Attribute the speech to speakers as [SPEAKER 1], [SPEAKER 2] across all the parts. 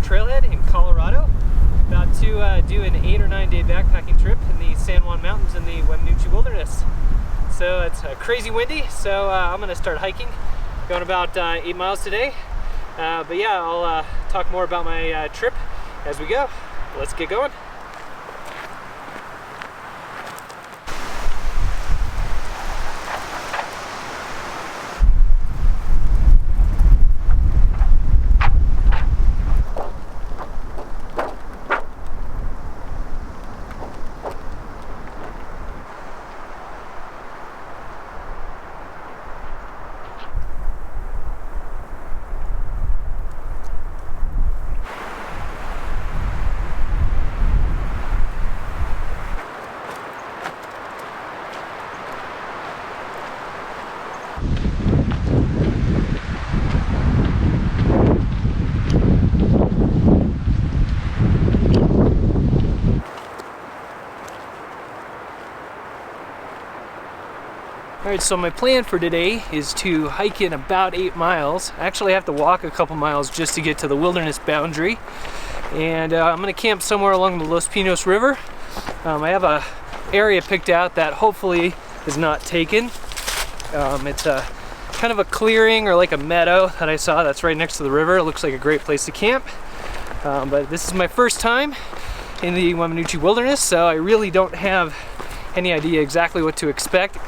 [SPEAKER 1] Trailhead in Colorado. About to do an 8 or 9 day backpacking trip in the San Juan Mountains in the Weminuche wilderness. So it's crazy windy, so I'm gonna start hiking, going about 8 miles today. But yeah, I'll talk more about my trip as we go. Let's get going. Alright, so my plan for today is to hike in about 8 miles. Actually, I have to walk a couple miles just to get to the wilderness boundary. And I'm going to camp somewhere along the Los Pinos River. I have a area picked out that hopefully is not taken. It's a kind of a clearing or like a meadow that I saw that's right next to the river. It looks like a great place to camp. But this is my first time in the Weminuche wilderness, so I really don't have any idea exactly what to expect.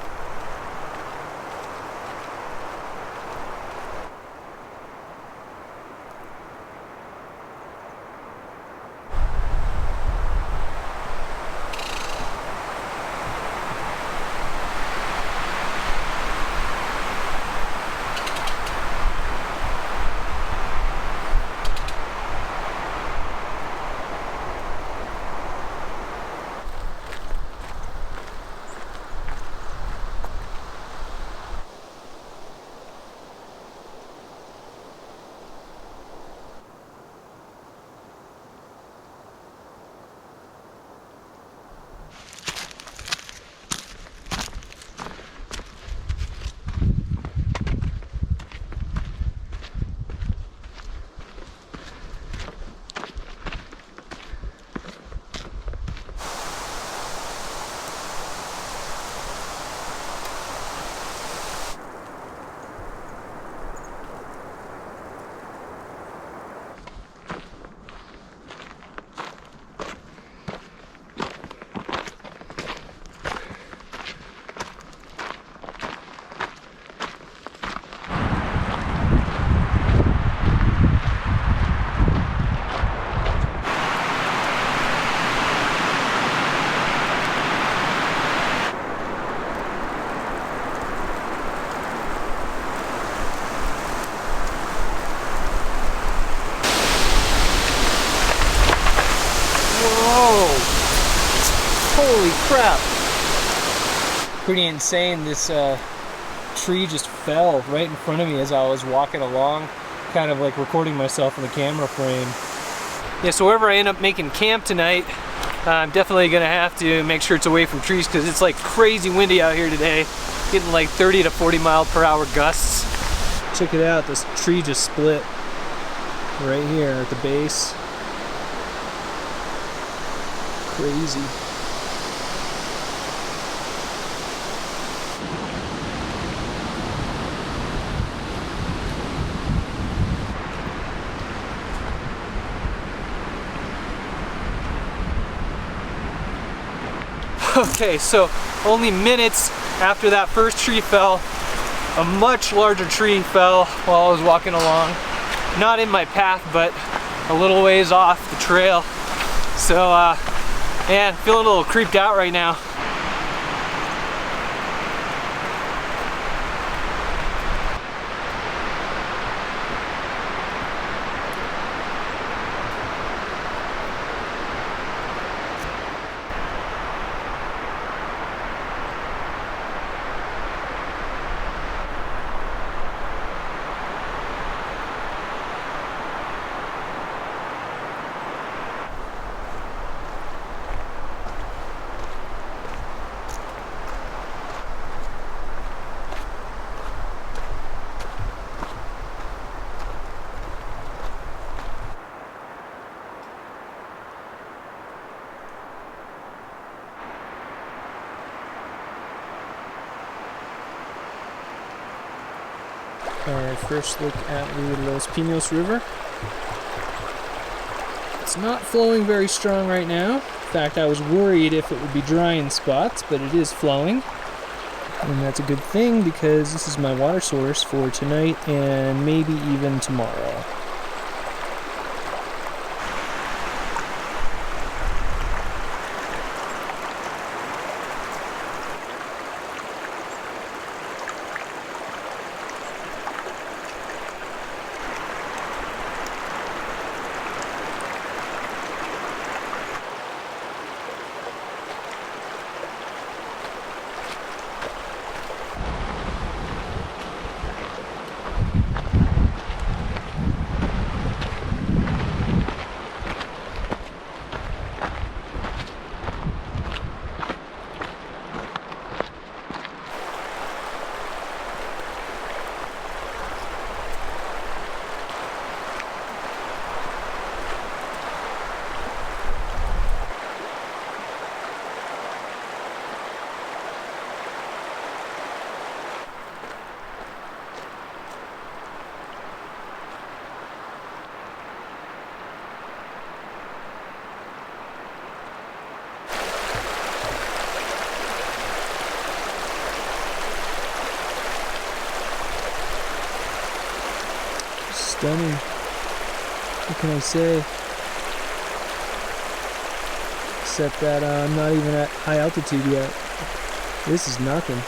[SPEAKER 1] Holy crap! Pretty insane. This tree just fell right in front of me as I was walking along, kind of like recording myself in the camera frame. Yeah, so wherever I end up making camp tonight, I'm definitely gonna have to make sure it's away from trees because it's like crazy windy out here today, getting like 30 to 40 mile per hour gusts. Check it out, this tree just split right here at the base. Crazy. Okay, so only minutes after that first tree fell, a much larger tree fell while I was walking along. Not in my path, but a little ways off the trail. So, man, feeling a little creeped out right now. our first look at the Los Pinos River. It's not flowing very strong right now. In fact, I was worried if it would be dry in spots, but it is flowing. And that's a good thing because this is my water source for tonight and maybe even tomorrow. Stunning. What can I say? Except that I'm not even at high altitude yet. This is nothing.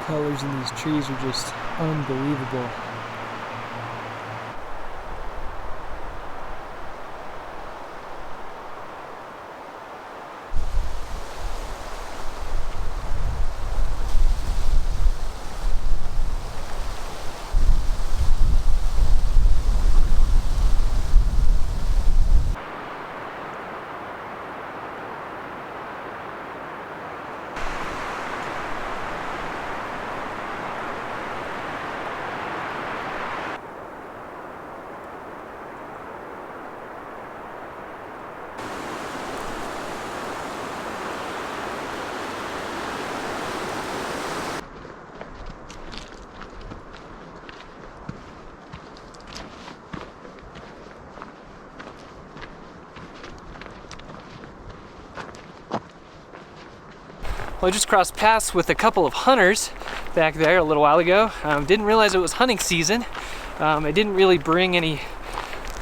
[SPEAKER 1] Colors in these trees are just unbelievable. Well, I just crossed paths with a couple of hunters back there a little while ago. Didn't realize it was hunting season. I didn't really bring any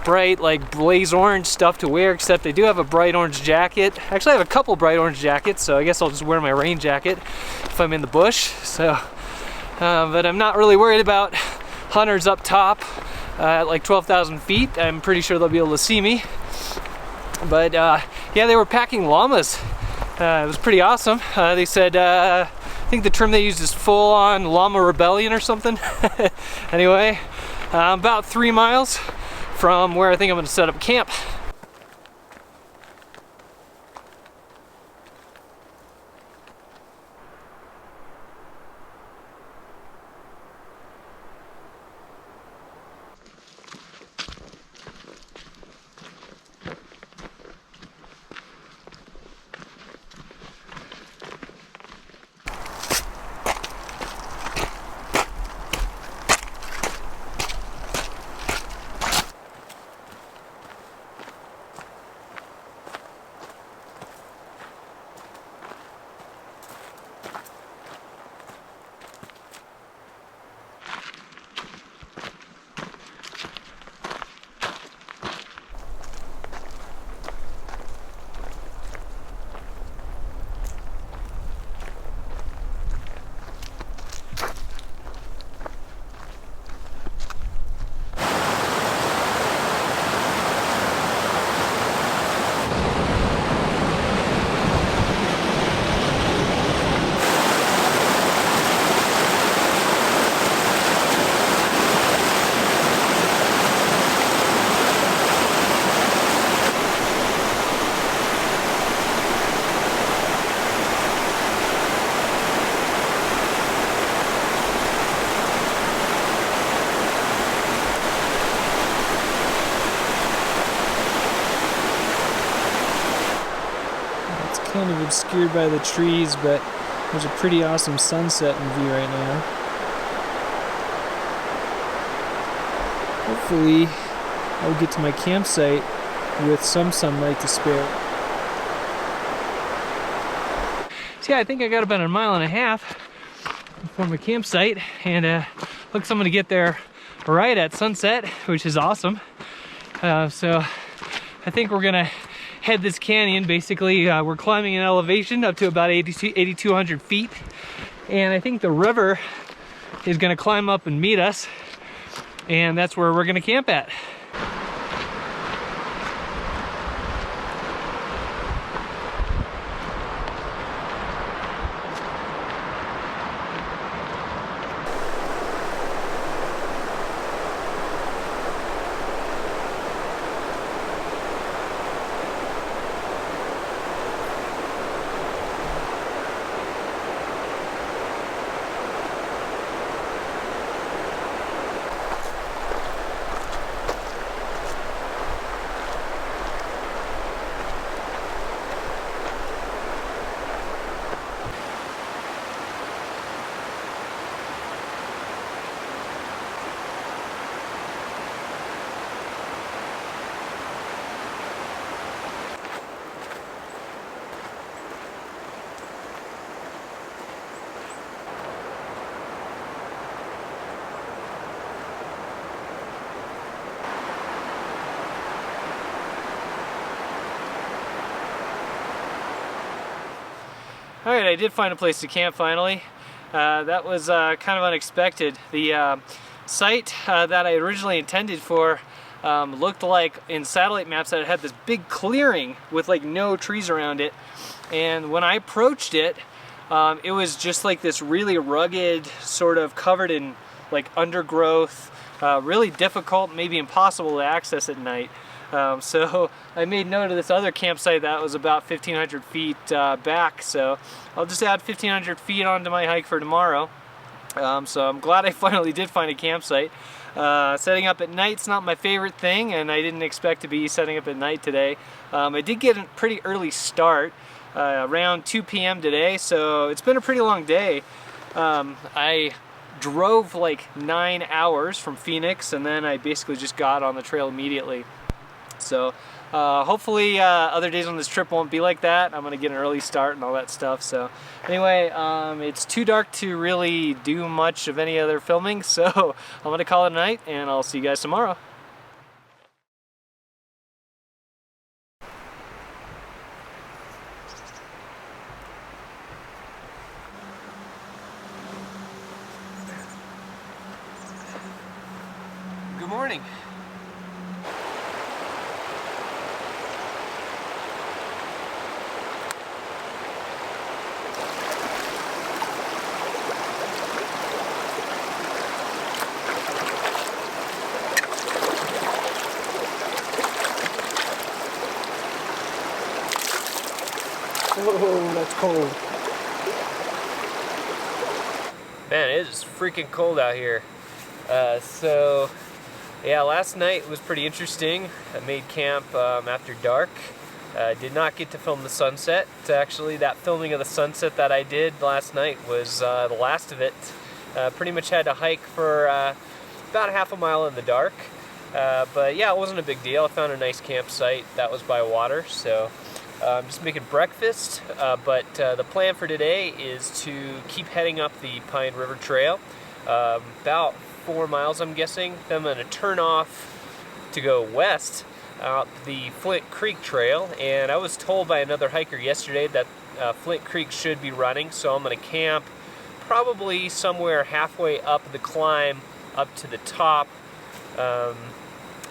[SPEAKER 1] bright, like blaze orange stuff to wear, except I do have a bright orange jacket. Actually, I have a couple bright orange jackets, so I guess I'll just wear my rain jacket if I'm in the bush. So, but I'm not really worried about hunters up top at like 12,000 feet. I'm pretty sure they'll be able to see me. But yeah, they were packing llamas. It was pretty awesome. They said, I think the term they used is full-on llama rebellion or something. Anyway, about 3 miles from where I think I'm going to set up camp. kind of obscured by the trees, but there's a pretty awesome sunset in view right now. Hopefully I'll get to my campsite with some sunlight to spare. So yeah, I think I got about 1.5 miles before my campsite, and looks I'm gonna get there right at sunset, which is awesome. So I think we're gonna head this canyon. Basically, we're climbing an elevation up to about 8,200 feet, and I think the river is gonna climb up and meet us, and that's where we're gonna camp at. Alright, I did find a place to camp finally. That was kind of unexpected. The site that I originally intended for looked like in satellite maps that it had this big clearing with like no trees around it. And when I approached it, it was just like this really rugged, sort of covered in like undergrowth, really difficult, maybe impossible to access at night. So I made note of this other campsite that was about 1,500 feet back, so I'll just add 1,500 feet onto my hike for tomorrow. So I'm glad I finally did find a campsite. Setting up at night's not my favorite thing, and I didn't expect to be setting up at night today. I did get a pretty early start, around 2 p.m. today, so it's been a pretty long day. I drove like 9 hours from Phoenix, and then I basically just got on the trail immediately. So hopefully other days on this trip won't be like that. I'm gonna get an early start and all that stuff. So anyway, it's too dark to really do much of any other filming, so I'm gonna call it a night, and I'll see you guys tomorrow. Good morning. Oh, that's cold. Man, it is freaking cold out here. So, yeah, last night was pretty interesting. I made camp after dark. Did not get to film the sunset. Actually, that filming of the sunset that I did last night was the last of it. Pretty much had to hike for about 1/2 mile in the dark. But yeah, it wasn't a big deal. I found a nice campsite that was by water, so I'm just making breakfast, but the plan for today is to keep heading up the Pine River Trail, about 4 miles I'm guessing. Then I'm going to turn off to go west out the Flint Creek Trail, and I was told by another hiker yesterday that Flint Creek should be running, so I'm going to camp probably somewhere halfway up the climb up to the top.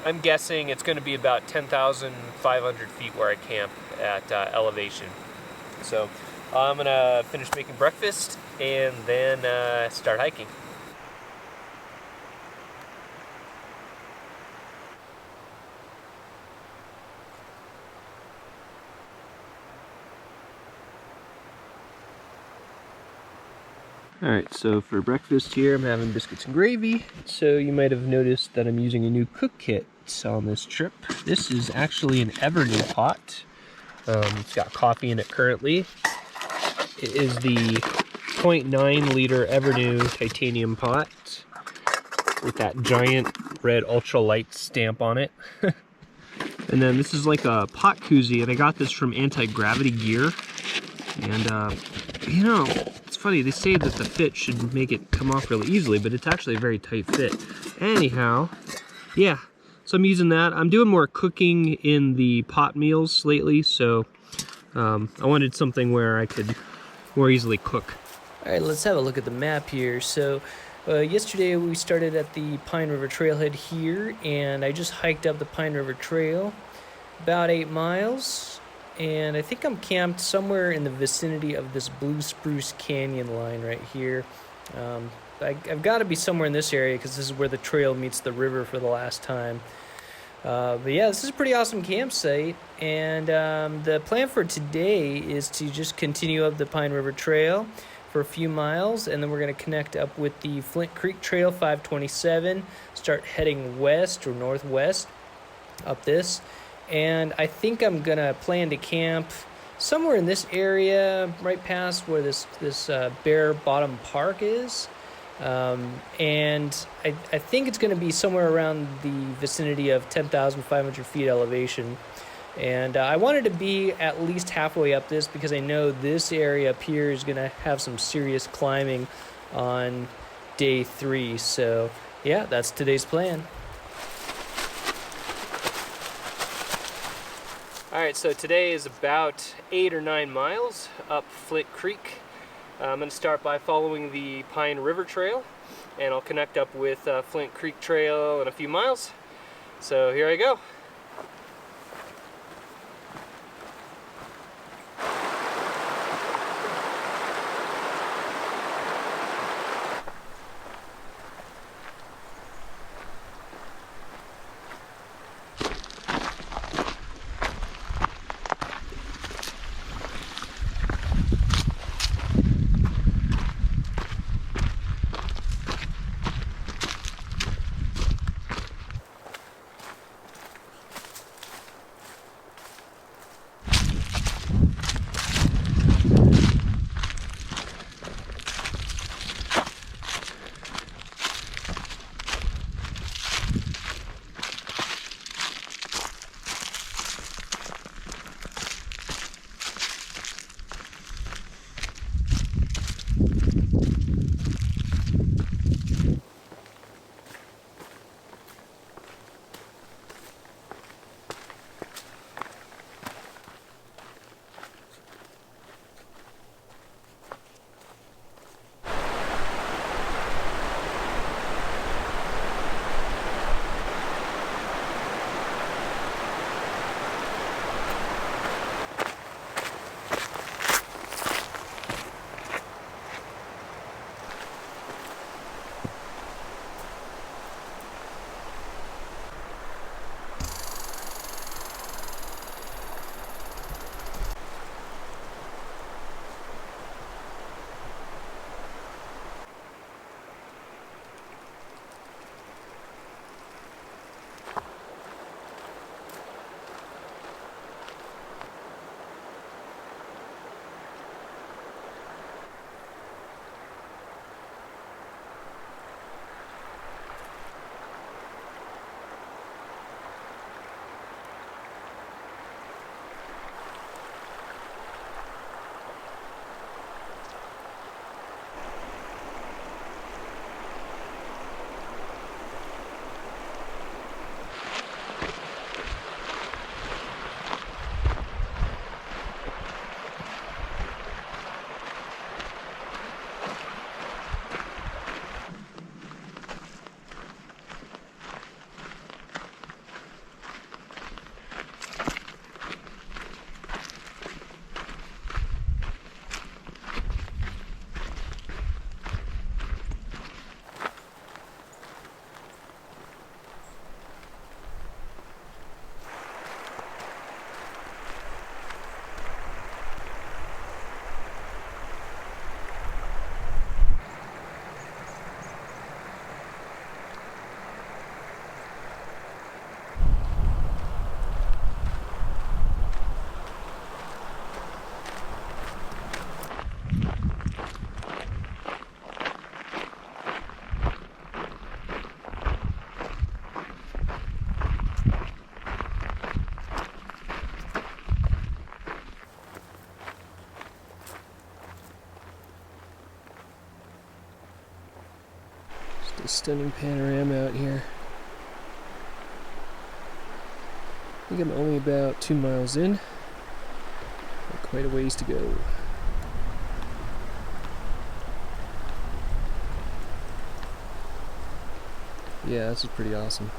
[SPEAKER 1] I'm guessing it's going to be about 10,500 feet where I camp at elevation. So I'm going to finish making breakfast and then start hiking. Alright, so for breakfast here I'm having biscuits and gravy. So you might have noticed that I'm using a new cook kit on this trip. This is actually an Evernew pot. It's got coffee in it currently. It is the 0.9 liter Evernew titanium pot with that giant red ultralight stamp on it. And then this is like a pot koozie, and I got this from Anti-Gravity Gear. And you know, it's funny, they say that the fit should make it come off really easily, but it's actually a very tight fit. Anyhow, yeah, so I'm using that. I'm doing more cooking in the pot meals lately, so I wanted something where I could more easily cook. All right, let's have a look at the map here. So yesterday we started at the Pine River Trailhead here, and I just hiked up the Pine River Trail about 8 miles. And I think I'm camped somewhere in the vicinity of this Blue Spruce Canyon line right here. I've got to be somewhere in this area because this is where the trail meets the river for the last time. But yeah, this is a pretty awesome campsite. And the plan for today is to just continue up the Pine River Trail for a few miles, and then we're going to connect up with the Flint Creek Trail 527, start heading west or northwest up this. And I think I'm gonna plan to camp somewhere in this area, right past where this Bearbottom Park is. And I think it's gonna be somewhere around the vicinity of 10,500 feet elevation. And I wanted to be at least halfway up this because I know this area up here is gonna have some serious climbing on day 3. So yeah, that's today's plan. Alright, so today is about 8 or 9 miles up Flint Creek. I'm going to start by following the Pine River Trail, and I'll connect up with Flint Creek Trail in a few miles. So here I go. Just a stunning panorama out here. I think I'm only about 2 miles in. Got quite a ways to go. Yeah, this is pretty awesome.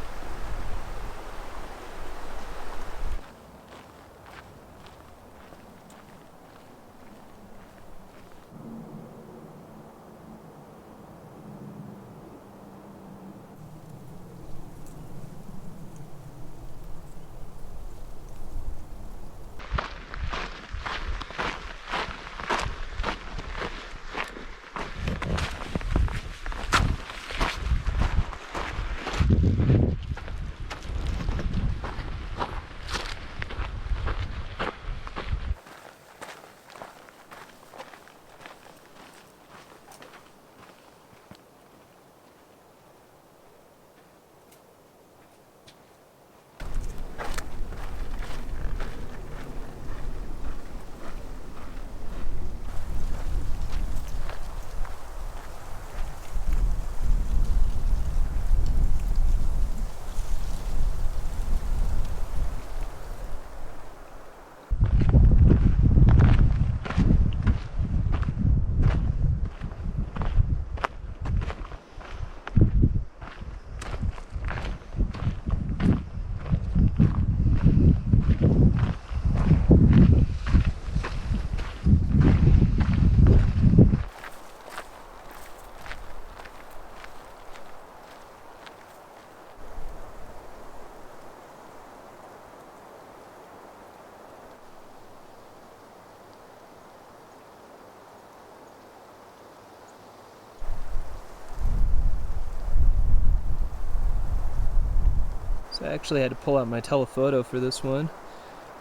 [SPEAKER 1] So I actually had to pull out my telephoto for this one,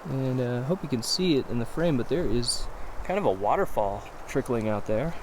[SPEAKER 1] and I hope you can see it in the frame, but there is kind of a waterfall trickling out there.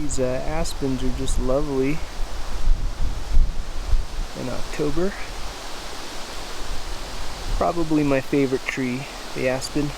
[SPEAKER 1] These aspens are just lovely in October. Probably my favorite tree, the aspen.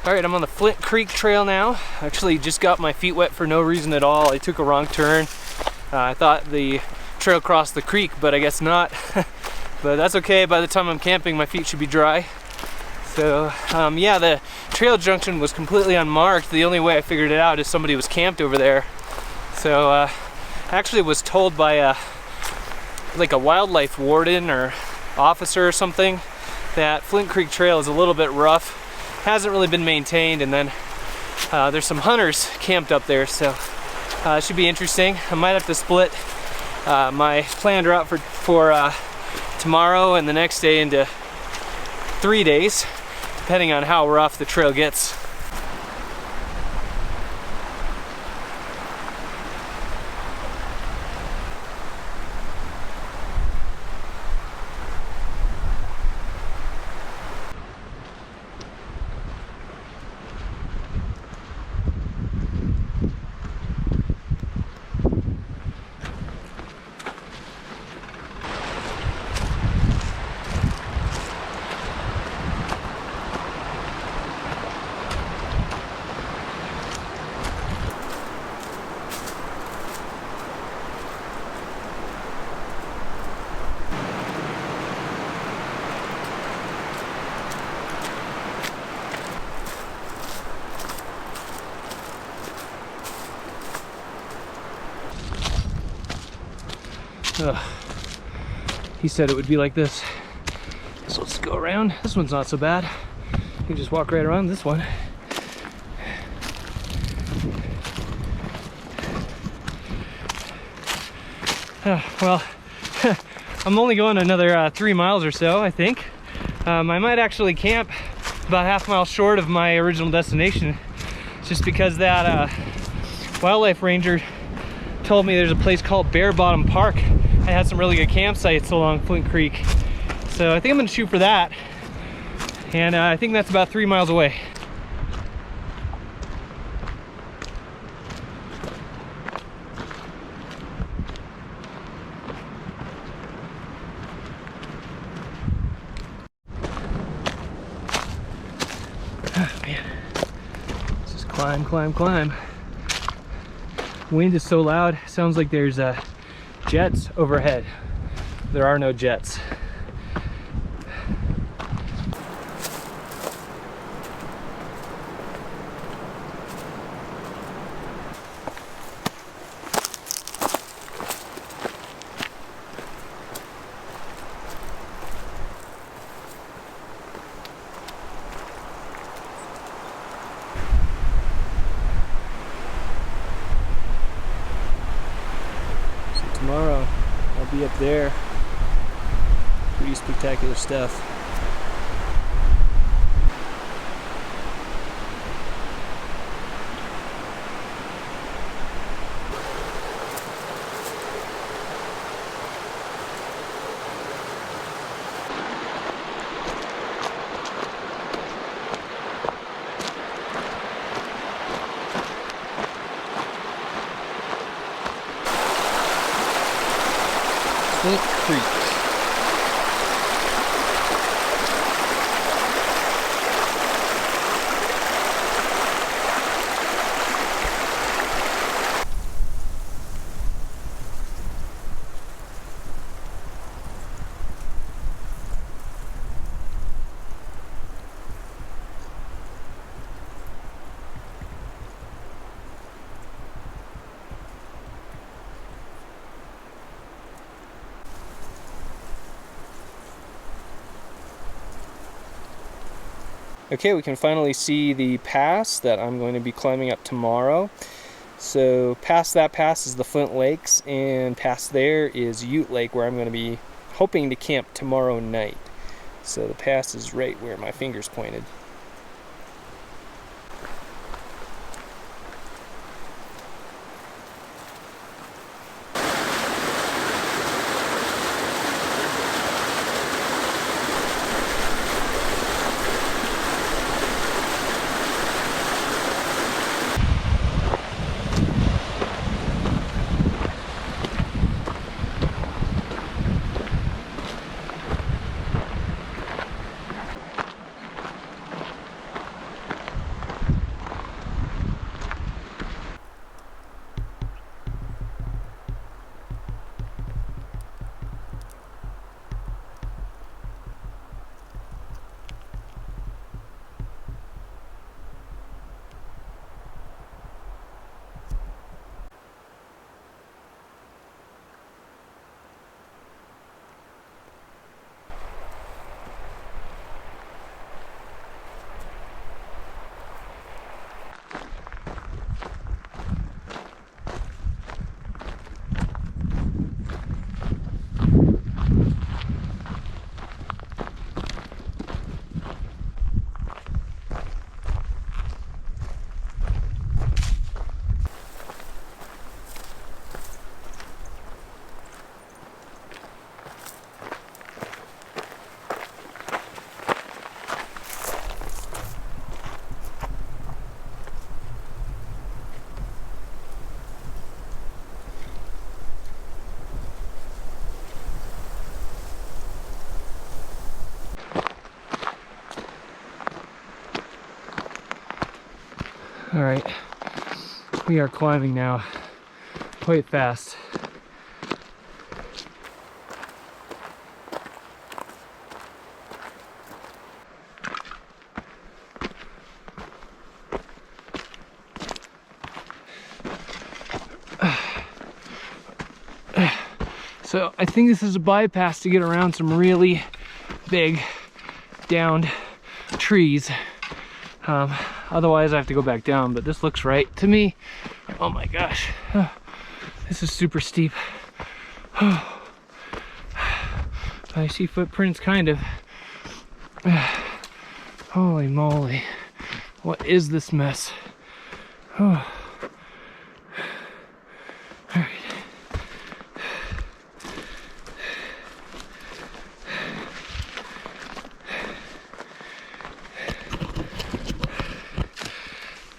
[SPEAKER 1] Alright, I'm on the Flint Creek trail now. Actually just got my feet wet for no reason at all. I took a wrong turn. I thought the trail crossed the creek, but I guess not. But that's okay, by the time I'm camping my feet should be dry. So yeah, the trail junction was completely unmarked. The only way I figured it out is somebody was camped over there. So actually was told by like a wildlife warden or officer or something that Flint Creek Trail is a little bit rough, hasn't really been maintained, and then there's some hunters camped up there, so it should be interesting. I might have to split my planned route for tomorrow and the next day into 3 days, depending on how rough the trail gets. He said it would be like this. So let's go around. This one's not so bad. You can just walk right around this one. Well, I'm only going another 3 miles or so, I think. I might actually camp about half mile short of my original destination, just because that wildlife ranger told me there's a place called Bearbottom Park. I had some really good campsites along Flint Creek. So I think I'm gonna shoot for that. And I think that's about 3 miles away. Oh, man. Let's just climb, climb, climb. Wind is so loud, sounds like there's jets overhead. There are no jets. Tomorrow I'll be up there. Pretty spectacular stuff. Flint Creek. Okay, we can finally see the pass that I'm going to be climbing up tomorrow. So past that pass is the Flint Lakes, and past there is Ute Lake, where I'm going to be hoping to camp tomorrow night. So the pass is right where my finger's pointed. All right, we are climbing now, quite fast. So I think this is a bypass to get around some really big downed trees. Otherwise I have to go back down, but this looks right to me. Oh my gosh, this is super steep. I see footprints kind of. Holy moly, what is this mess? All right.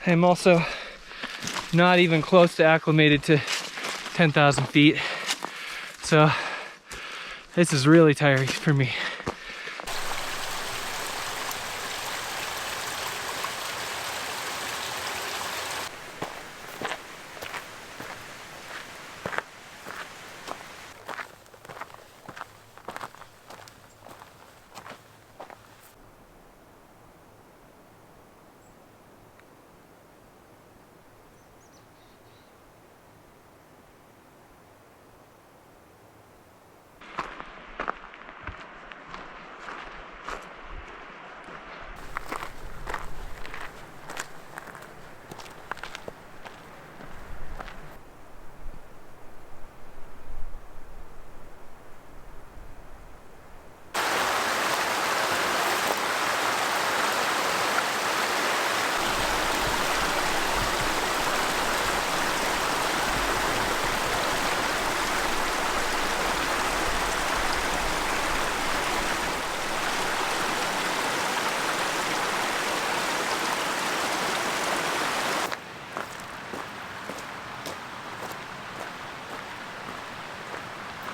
[SPEAKER 1] I'm also not even close to acclimated to 10,000 feet. So this is really tiring for me.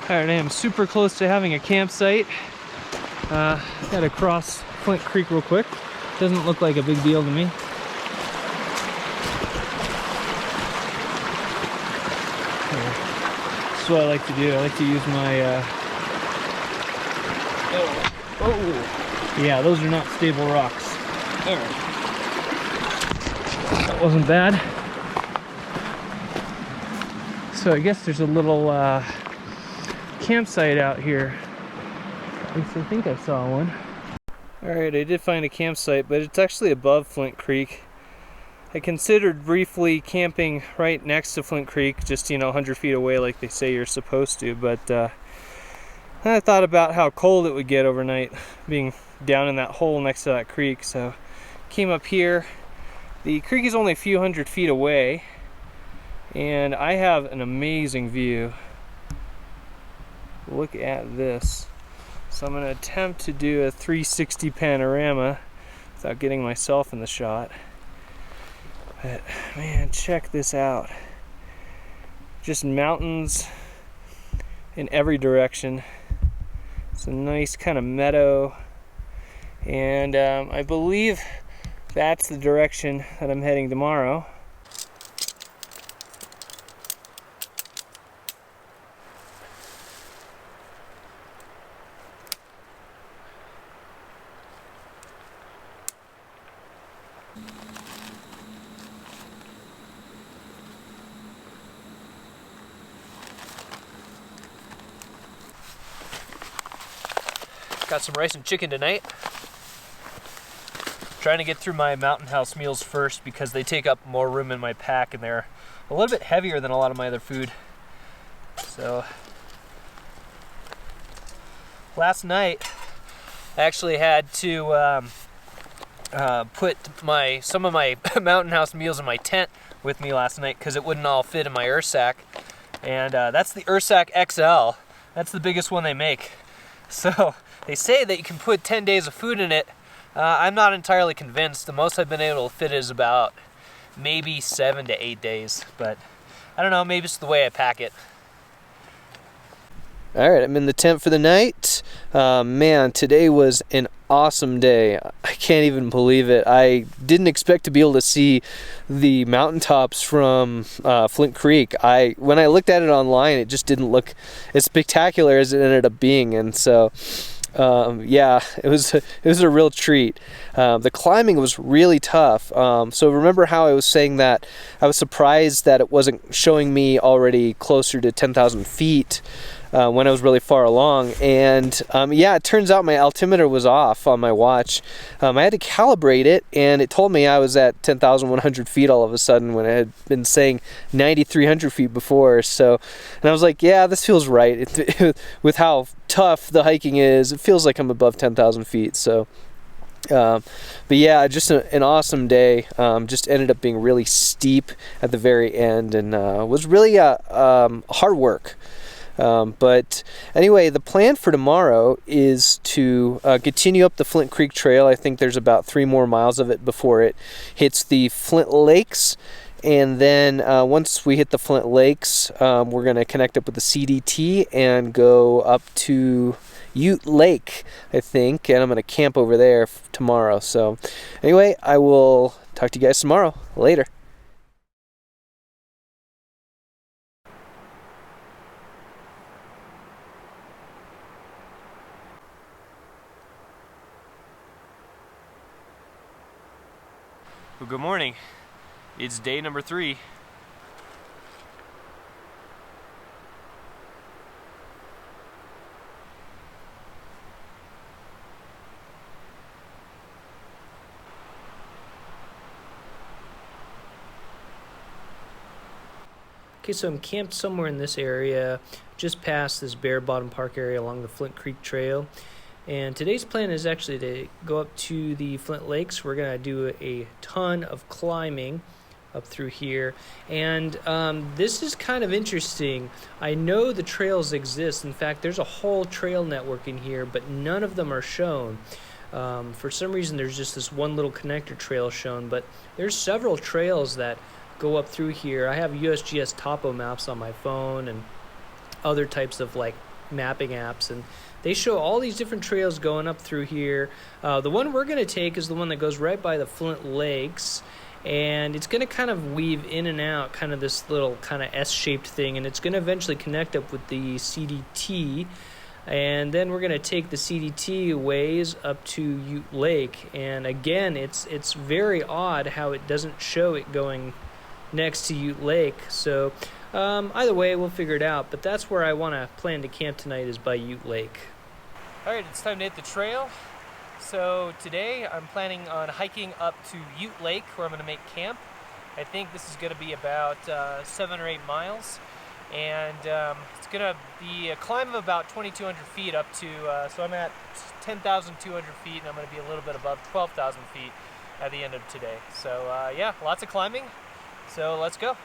[SPEAKER 1] Alright, I am super close to having a campsite. Gotta cross Flint Creek real quick. Doesn't look like a big deal to me. That's what I like to do. I like to use my yeah, those are not stable rocks. Alright. That wasn't bad. So I guess there's a little campsite out here. At least I think I saw one. Alright, I did find a campsite, but it's actually above Flint Creek. I considered briefly camping right next to Flint Creek, just 100 feet away like they say you're supposed to, but I thought about how cold it would get overnight being down in that hole next to that creek, so came up here. The creek is only a few hundred feet away, and I have an amazing view. Look at this. So I'm going to attempt to do a 360 panorama without getting myself in the shot. But man, check this out. Just mountains in every direction. It's a nice kind of meadow. And I believe that's the direction that I'm heading tomorrow. Got some rice and chicken tonight. Trying to get through my mountain house meals first because they take up more room in my pack and they're a little bit heavier than a lot of my other food. So last night I actually had to put some of my mountain house meals in my tent with me last night because it wouldn't all fit in my Ursack. And that's the Ursack XL. That's the biggest one they make. So they say that you can put 10 days of food in it. I'm not entirely convinced. The most I've been able to fit is about maybe 7 to 8 days. But I don't know, maybe it's the way I pack it. All right, I'm in the tent for the night. Man, today was an awesome day. I can't even believe it. I didn't expect to be able to see the mountaintops from Flint Creek. When I looked at it online, it just didn't look as spectacular as it ended up being, and so yeah, it was a real treat. The climbing was really tough. So remember how I was saying that I was surprised that it wasn't showing me already closer to 10,000 feet when I was really far along, and yeah, it turns out my altimeter was off on my watch. I had to calibrate it, and it told me I was at 10,100 feet all of a sudden when I had been saying 9,300 feet before. So, and I was like, yeah, this feels right. With how tough the hiking is, it feels like I'm above 10,000 feet. So, but yeah, just an awesome day. Just ended up being really steep at the very end, and was really hard work. But anyway, the plan for tomorrow is to continue up the Flint Creek Trail. I think there's about 3 more miles of it before it hits the Flint Lakes. And then once we hit the Flint Lakes, we're going to connect up with the CDT and go up to Ute Lake, I think. And I'm going to camp over there tomorrow. So anyway, I will talk to you guys tomorrow. Later. Well, good morning. It's day number 3. Okay, so I'm camped somewhere in this area, just past this Bearbottom Park area along the Flint Creek Trail. And today's plan is actually to go up to the Flint Lakes. We're going to do a ton of climbing up through here. And this is kind of interesting. I know the trails exist. In fact, there's a whole trail network in here, but none of them are shown. For some reason, there's just this one little connector trail shown, but there's several trails that go up through here. I have USGS topo maps on my phone and other types of like mapping apps, and they show all these different trails going up through here. The one we're going to take is the one that goes right by the Flint Lakes, and it's going to kind of weave in and out, kind of this little kind of S-shaped thing, and it's going to eventually connect up with the CDT, and then we're going to take the CDT ways up to Ute Lake. And again, it's very odd how it doesn't show it going next to Ute Lake. So either way, we'll figure it out, but that's where I want to plan to camp tonight, is by Ute Lake. Alright, it's time to hit the trail. So today I'm planning on hiking up to Ute Lake, where I'm going to make camp. I think this is going to be about 7 or 8 miles, and it's going to be a climb of about 2,200 feet up to, so I'm at 10,200 feet, and I'm going to be a little bit above 12,000 feet at the end of today. So yeah, lots of climbing, so let's go.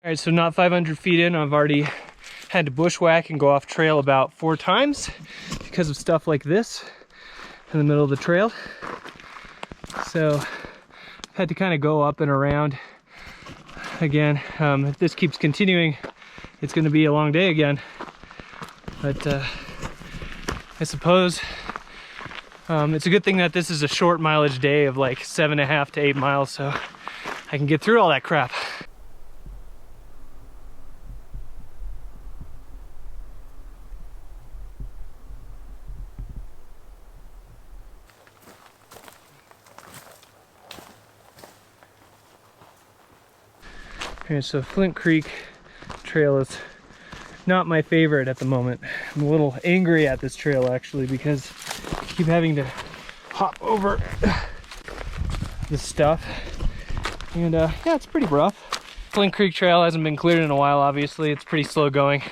[SPEAKER 1] All right, so not 500 feet in, I've already had to bushwhack and go off trail about 4 times because of stuff like this in the middle of the trail. So had to kind of go up and around again. If this keeps continuing, it's going to be a long day again. But I suppose it's a good thing that this is a short mileage day of like 7.5 to 8 miles, so I can get through all that crap. Okay, so Flint Creek trail is not my favorite at the moment. I'm a little angry at this trail actually because I keep having to hop over this stuff. And yeah, it's pretty rough. Flint Creek trail hasn't been cleared in a while, obviously. It's pretty slow going.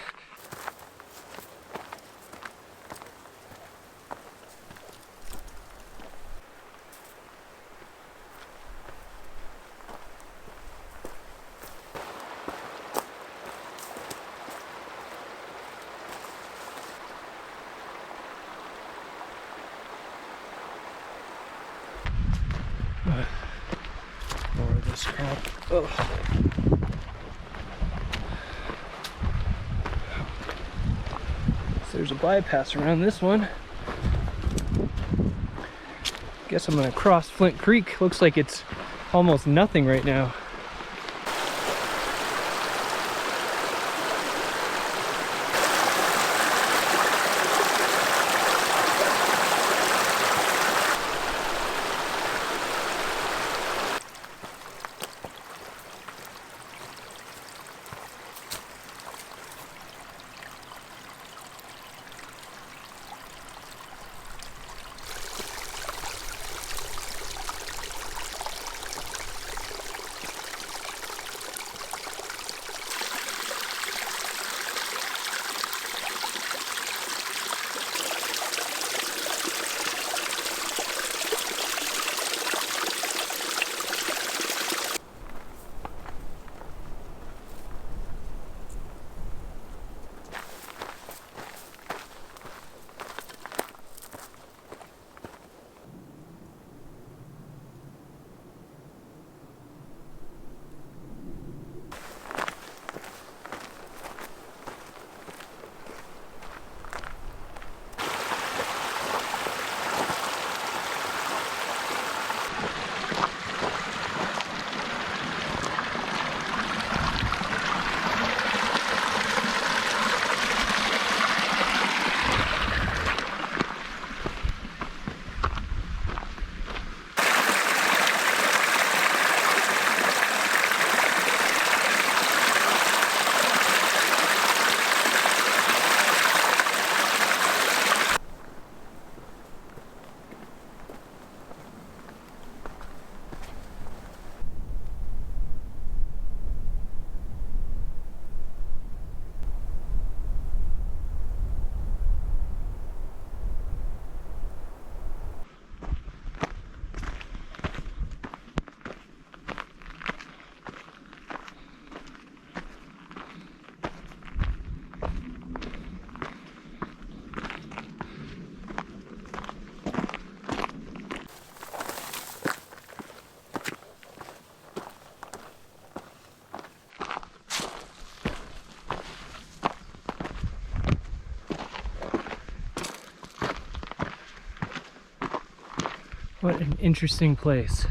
[SPEAKER 1] More of this crap. Oh. So there's a bypass around this one. Guess I'm gonna cross Flint Creek. Looks like it's almost nothing right now. What an interesting place.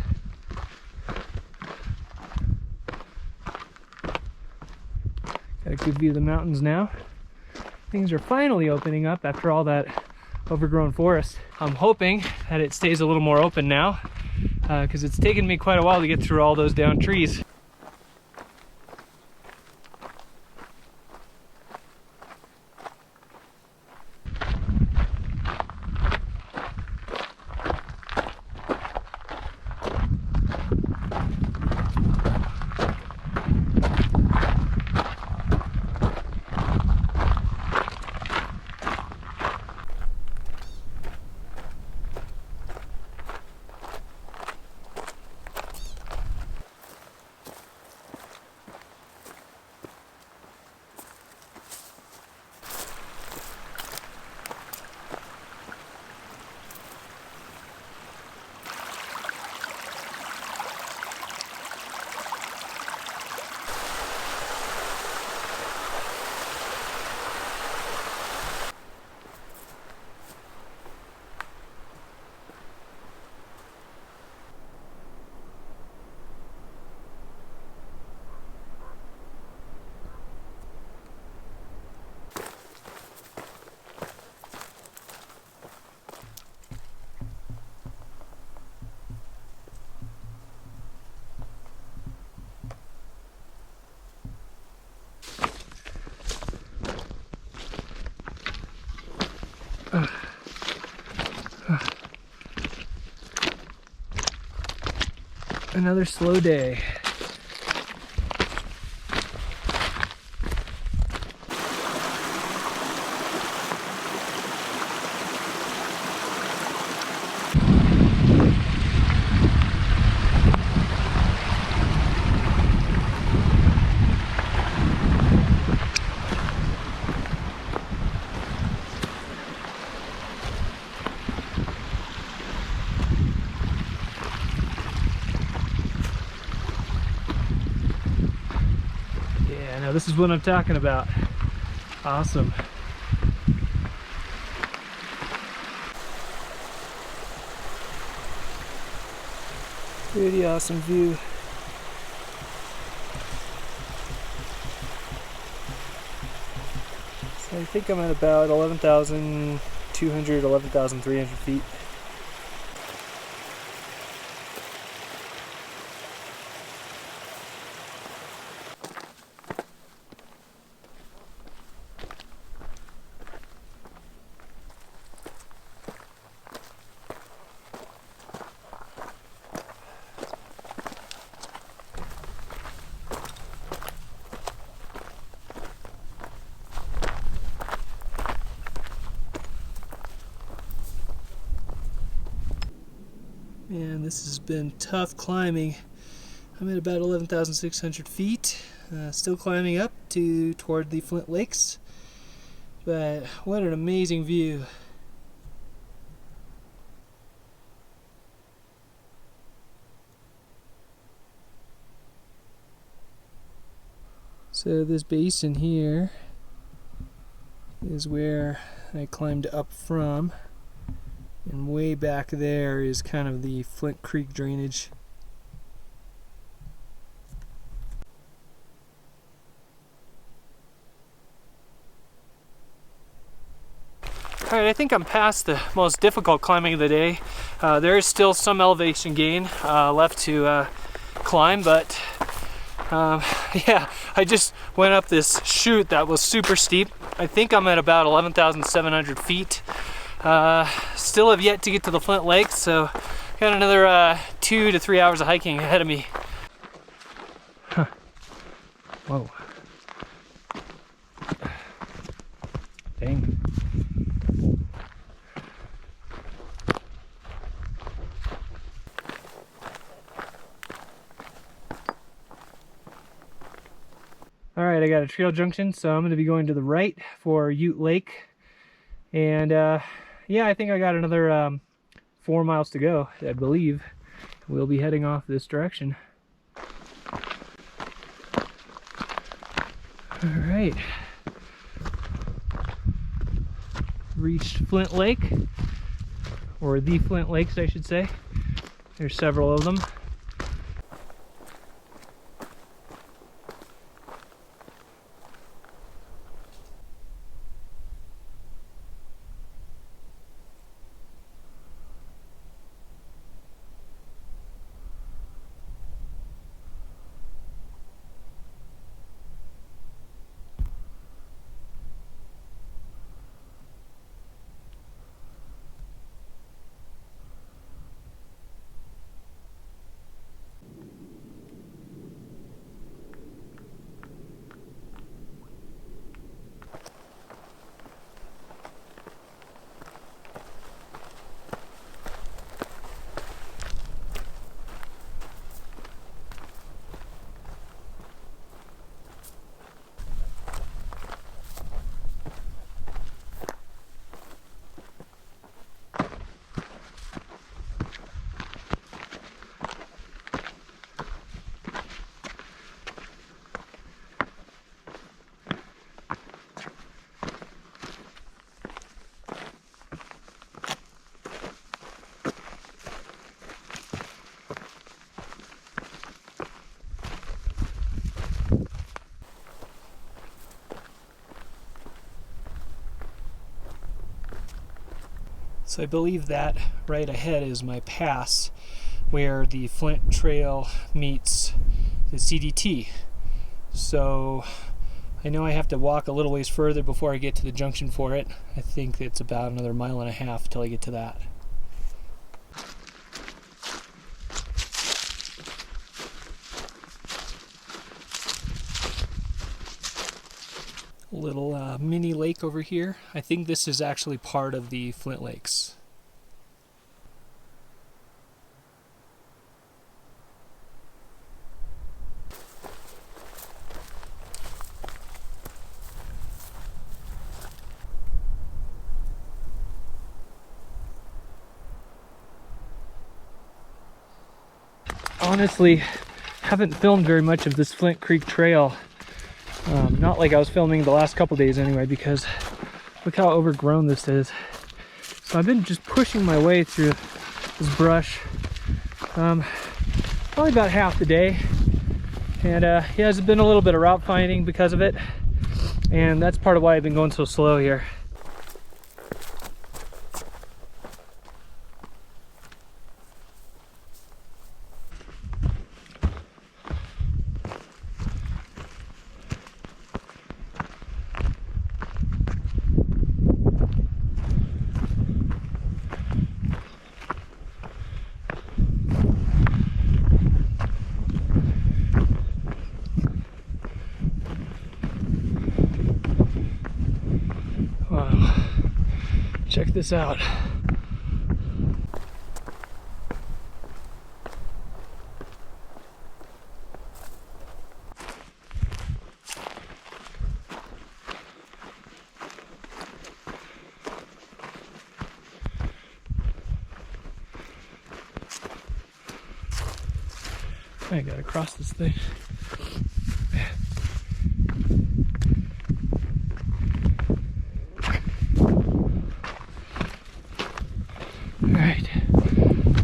[SPEAKER 1] Got a good view of the mountains now. Things are finally opening up after all that overgrown forest. I'm hoping that it stays a little more open now because it's taken me quite a while to get through all those downed trees. Another slow day. Now this is what I'm talking about. Awesome. Pretty awesome view. So I think I'm at about 11,200, 11,300 feet. Man, this has been tough climbing. I'm at about 11,600 feet, still climbing up toward the Flint Lakes, but what an amazing view. So this basin here is where I climbed up from. And way back there is kind of the Flint Creek drainage. Alright, I think I'm past the most difficult climbing of the day. There is still some elevation gain left to climb, but yeah, I just went up this chute that was super steep. I think I'm at about 11,700 feet. Still have yet to get to the Flint Lakes, so got another 2 to 3 hours of hiking ahead of me. Huh. Whoa. Dang. Alright, I got a trail junction, so I'm going to be going to the right for Ute Lake. And yeah, I think I got another 4 miles to go, I believe. We'll be heading off this direction. Alright. Reached Flint Lake, or the Flint Lakes, I should say. There's several of them. So I believe that right ahead is my pass where the Flint Trail meets the CDT. So I know I have to walk a little ways further before I get to the junction for it. I think it's about another 1.5 miles till I get to that. Little mini lake over here. I think this is actually part of the Flint Lakes. Honestly, haven't filmed very much of this Flint Creek trail. Not like I was filming the last couple days anyway, because look how overgrown this is. So I've been just pushing my way through this brush probably about half the day. And yeah, there's been a little bit of route finding because of it. And that's part of why I've been going so slow here. Wow, check this out. I gotta cross this thing. Alright,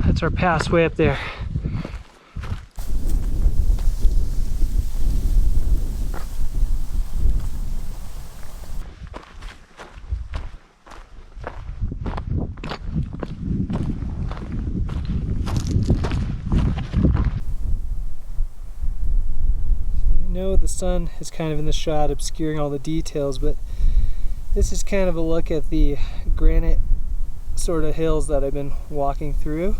[SPEAKER 1] that's our pass way up there. I know the sun is kind of in the shot, obscuring all the details, but this is kind of a look at the granite sort of hills that I've been walking through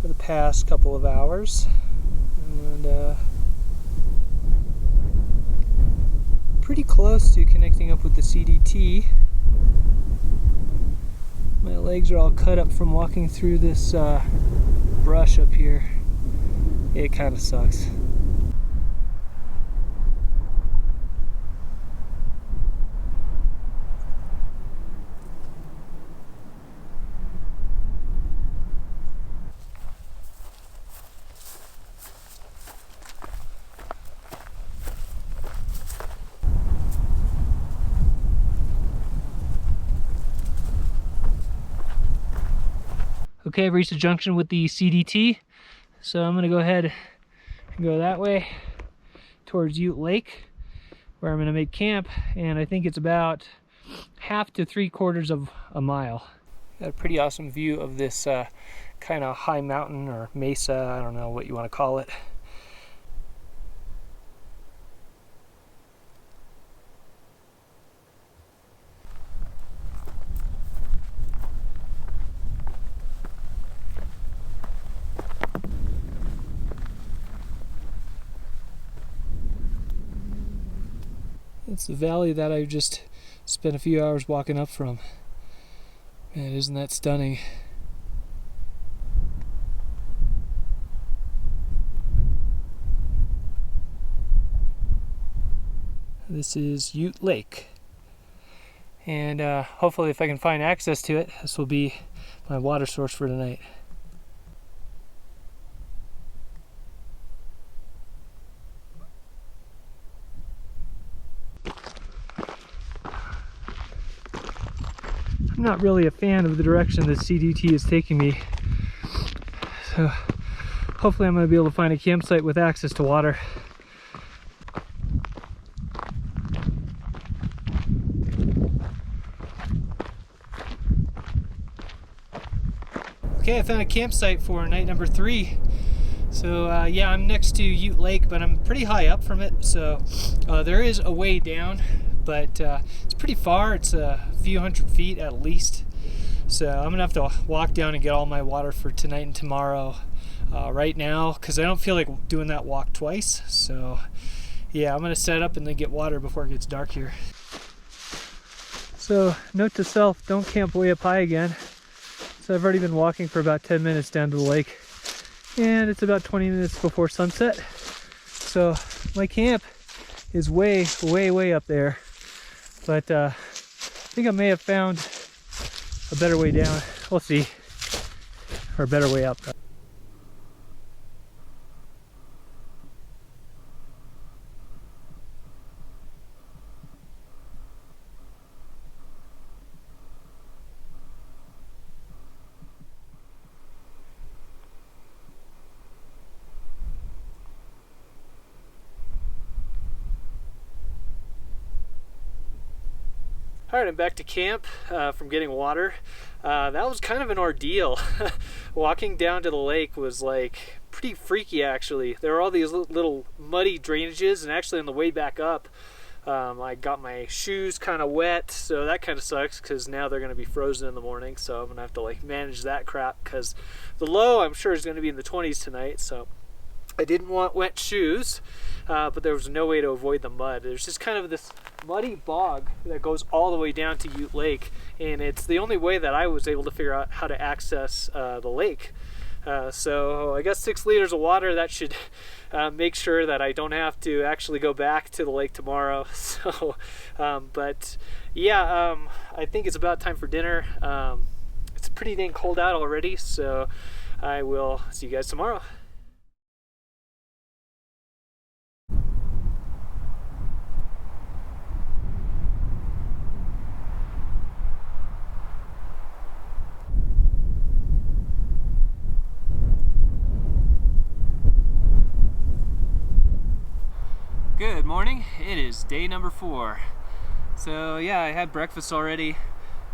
[SPEAKER 1] for the past couple of hours, and pretty close to connecting up with the CDT. My legs are all cut up from walking through this brush up here. It kind of sucks. Okay, I've reached the junction with the CDT, so I'm going to go ahead and go that way towards Ute Lake, where I'm going to make camp, and I think it's about 1/2 to 3/4 of a mile. Got a pretty awesome view of this kind of high mountain or mesa, I don't know what you want to call it. It's the valley that I just spent a few hours walking up from. Man, isn't that stunning? This is Ute Lake. And hopefully if I can find access to it, this will be my water source for tonight. I'm not really a fan of the direction the CDT is taking me, so hopefully I'm going to be able to find a campsite with access to water. Okay, I found a campsite for night number 3. So yeah, I'm next to Ute Lake, but I'm pretty high up from it, so there is a way down, but it's pretty far. It's a few hundred feet at least. So I'm gonna have to walk down and get all my water for tonight and tomorrow right now, because I don't feel like doing that walk twice. So yeah, I'm gonna set up and then get water before it gets dark here. So note to self, don't camp way up high again. So I've already been walking for about 10 minutes down to the lake, and it's about 20 minutes before sunset. So my camp is way up there, but I think I may have found a better way down. We'll see, or a better way up. All right, I'm back to camp from getting water. That was kind of an ordeal. Walking down to the lake was like pretty freaky, actually. There were all these little muddy drainages, and actually on the way back up, I got my shoes kind of wet, so that kind of sucks because now they're going to be frozen in the morning, so I'm going to have to like manage that crap because the low, I'm sure, is going to be in the 20s tonight, so I didn't want wet shoes, but there was no way to avoid the mud. There's just kind of this muddy bog that goes all the way down to Ute Lake, and it's the only way that I was able to figure out how to access the lake. So I got 6 liters of water. That should make sure that I don't have to actually go back to the lake tomorrow. So, but yeah, I think it's about time for dinner. It's pretty dang cold out already, so I will see you guys tomorrow. Good morning. It is day number 4. So yeah, I had breakfast already,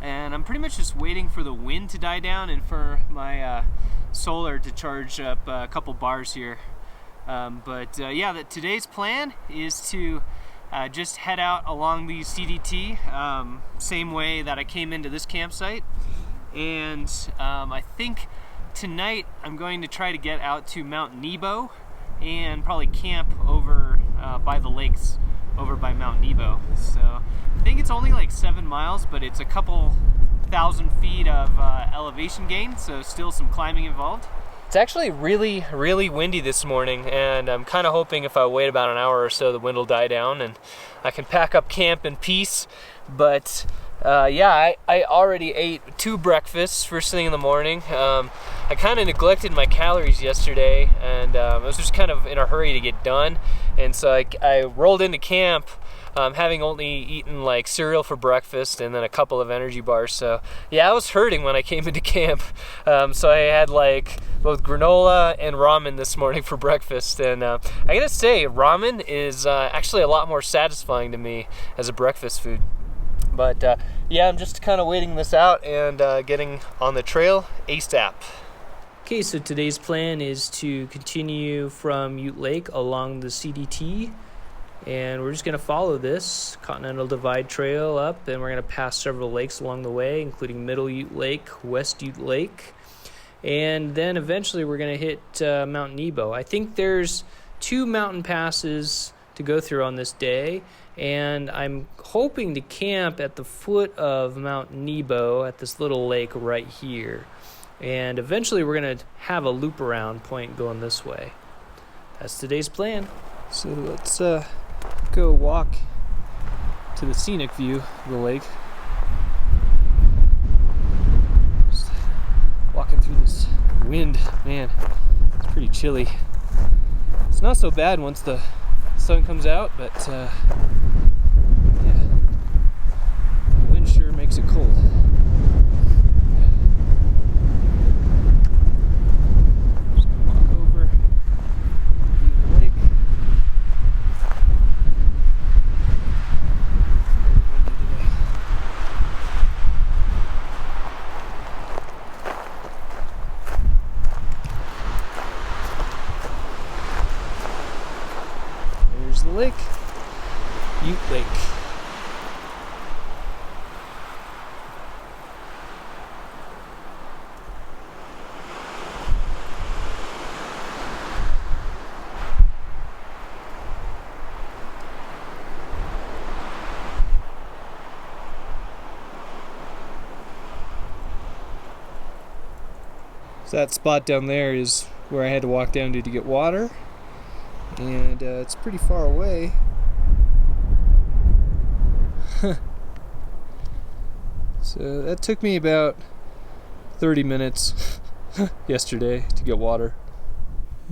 [SPEAKER 1] and I'm pretty much just waiting for the wind to die down and for my solar to charge up a couple bars here. Yeah, today's plan is to just head out along the CDT, same way that I came into this campsite. And I think tonight I'm going to try to get out to Mount Nebo and probably camp over by the lakes over by Mount Nebo. So I think it's only like 7 miles, but it's a couple thousand feet of elevation gain, so still some climbing involved. It's actually really windy this morning, and I'm kind of hoping if I wait about an hour or so the wind will die down and I can pack up camp in peace. But yeah, I already ate 2 breakfasts first thing in the morning. I kind of neglected my calories yesterday, and I was just kind of in a hurry to get done, and so I rolled into camp having only eaten like cereal for breakfast and then a couple of energy bars. So yeah, I was hurting when I came into camp. So I had like both granola and ramen this morning for breakfast, and I gotta say, ramen is actually a lot more satisfying to me as a breakfast food. But yeah, I'm just kind of waiting this out and getting on the trail ASAP. Okay, so today's plan is to continue from Ute Lake along the CDT, and we're just going to follow this Continental Divide Trail up, and we're going to pass several lakes along the way, including Middle Ute Lake, West Ute Lake, and then eventually we're going to hit Mount Nebo. I think there's 2 mountain passes to go through on this day, and I'm hoping to camp at the foot of Mount Nebo at this little lake right here. And eventually we're going to have a loop around point going this way. That's today's plan. So let's go walk to the scenic view of the lake. Just walking through this wind, man, it's pretty chilly. It's not so bad once the sun comes out, but yeah, the wind sure makes it cold. lake? Ute Lake. So that spot down there is where I had to walk down to get water, and it's pretty far away. So that took me about 30 minutes yesterday to get water.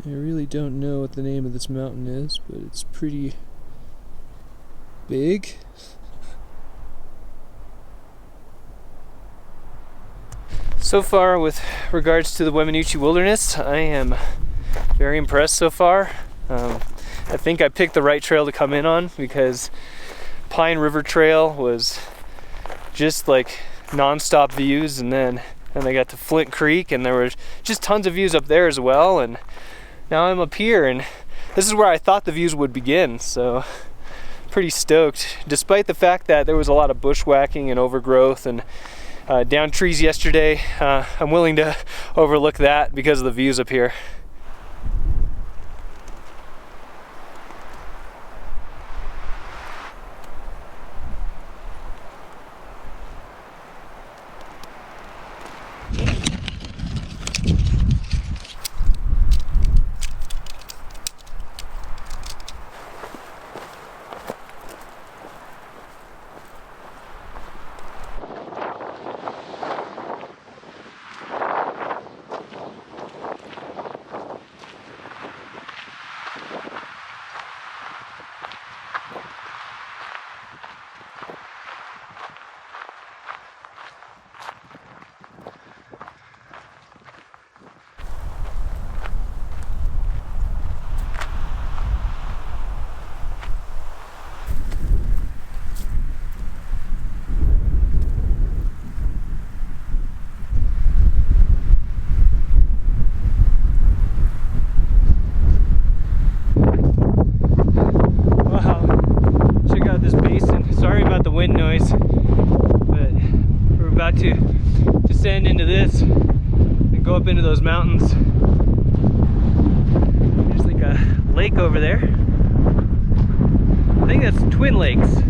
[SPEAKER 1] I really don't know what the name of this mountain is, but it's pretty big. So far, with regards to the Weminuche Wilderness, I am very impressed so far. I think I picked the right trail to come in on, because Pine River Trail was just like non-stop views, and then I got to Flint Creek and there were just tons of views up there as well, and now I'm up here and this is where I thought the views would begin, so pretty stoked, despite the fact that there was a lot of bushwhacking and overgrowth and down trees yesterday. I'm willing to overlook that because of the views up here. Noise, but we're about to descend into this and go up into those mountains. There's like a lake over there. I think that's Twin Lakes.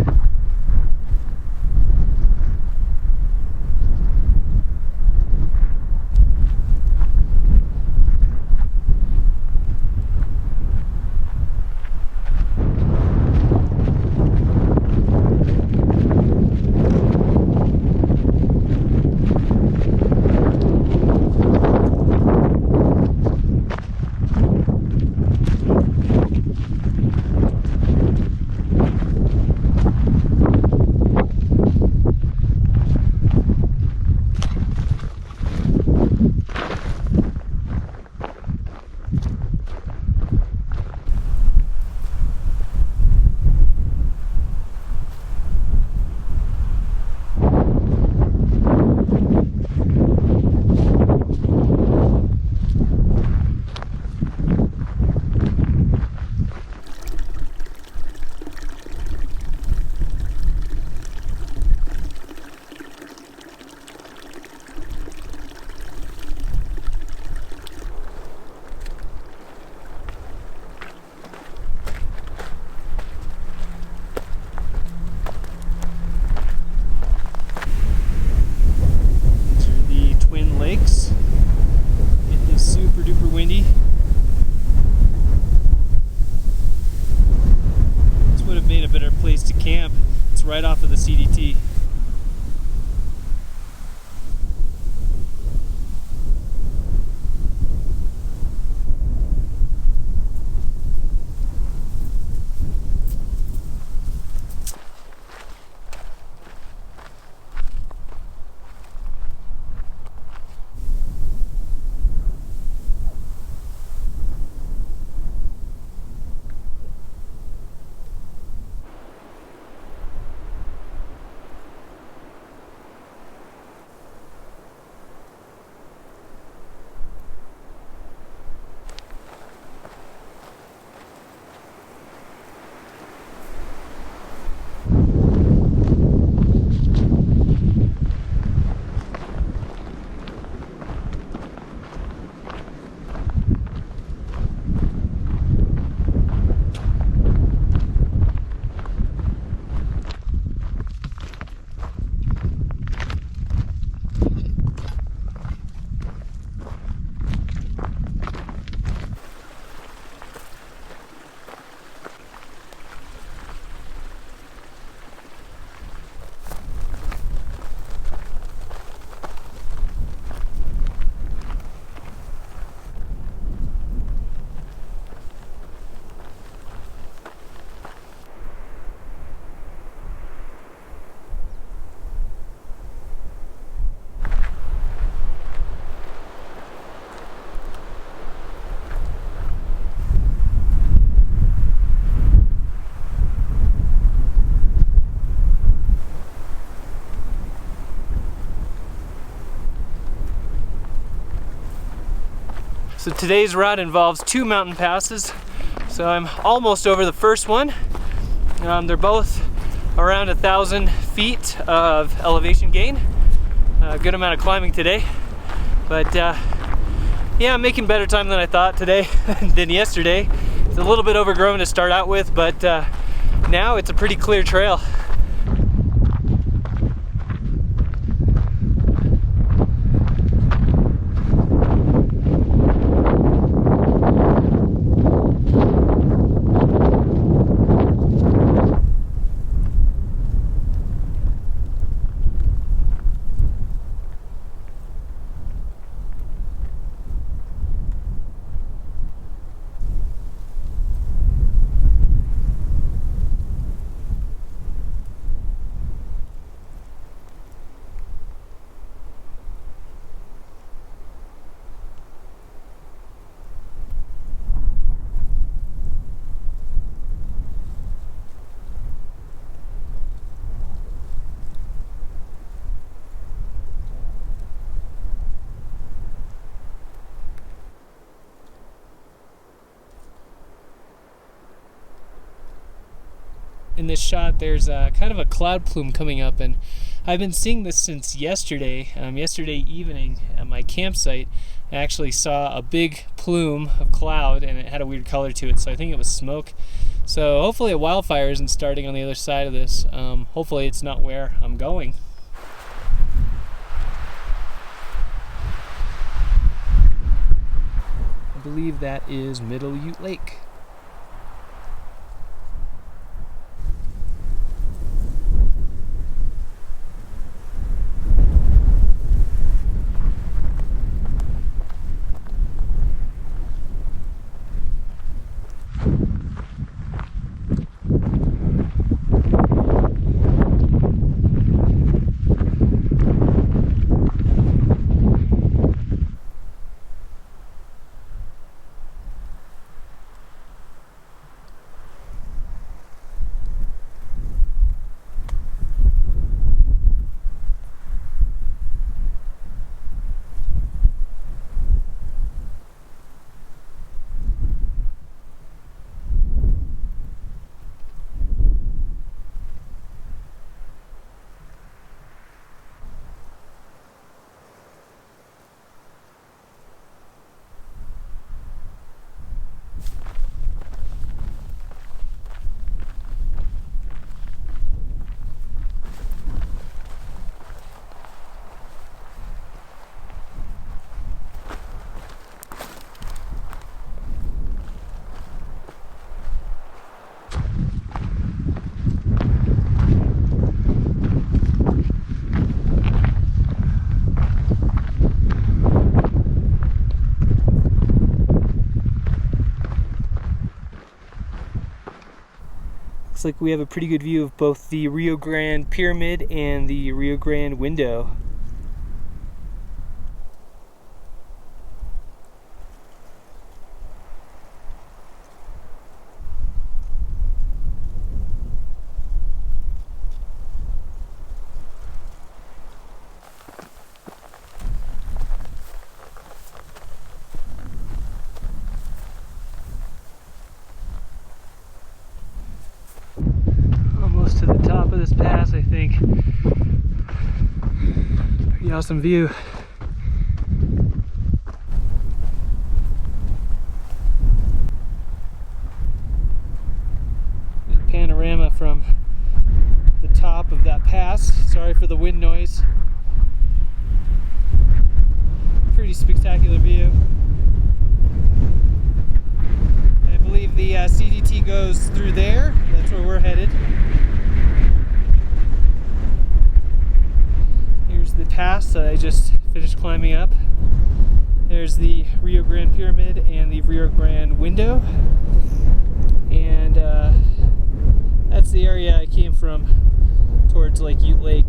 [SPEAKER 1] So today's route involves 2 mountain passes. So I'm almost over the first one. They're both around 1,000 feet of elevation gain. A good amount of climbing today. But yeah, I'm making better time than I thought today than yesterday. It's a little bit overgrown to start out with, but now it's a pretty clear trail. In this shot there's kind of a cloud plume coming up, and I've been seeing this since yesterday. Yesterday evening at my campsite I actually saw a big plume of cloud and it had a weird color to it, so I think it was smoke. So hopefully a wildfire isn't starting on the other side of this. Hopefully it's not where I'm going. I believe that is Middle Ute Lake. Looks like we have a pretty good view of both the Rio Grande Pyramid and the Rio Grande window. To the top of this pass, I think. Pretty awesome view. There's a panorama from the top of that pass. Sorry for the wind noise. Pretty spectacular view. I believe the CDT goes through there. That's where we're headed. The pass that I just finished climbing up. There's the Rio Grande Pyramid and the Rio Grande window, and that's the area I came from towards Lake Ute Lake.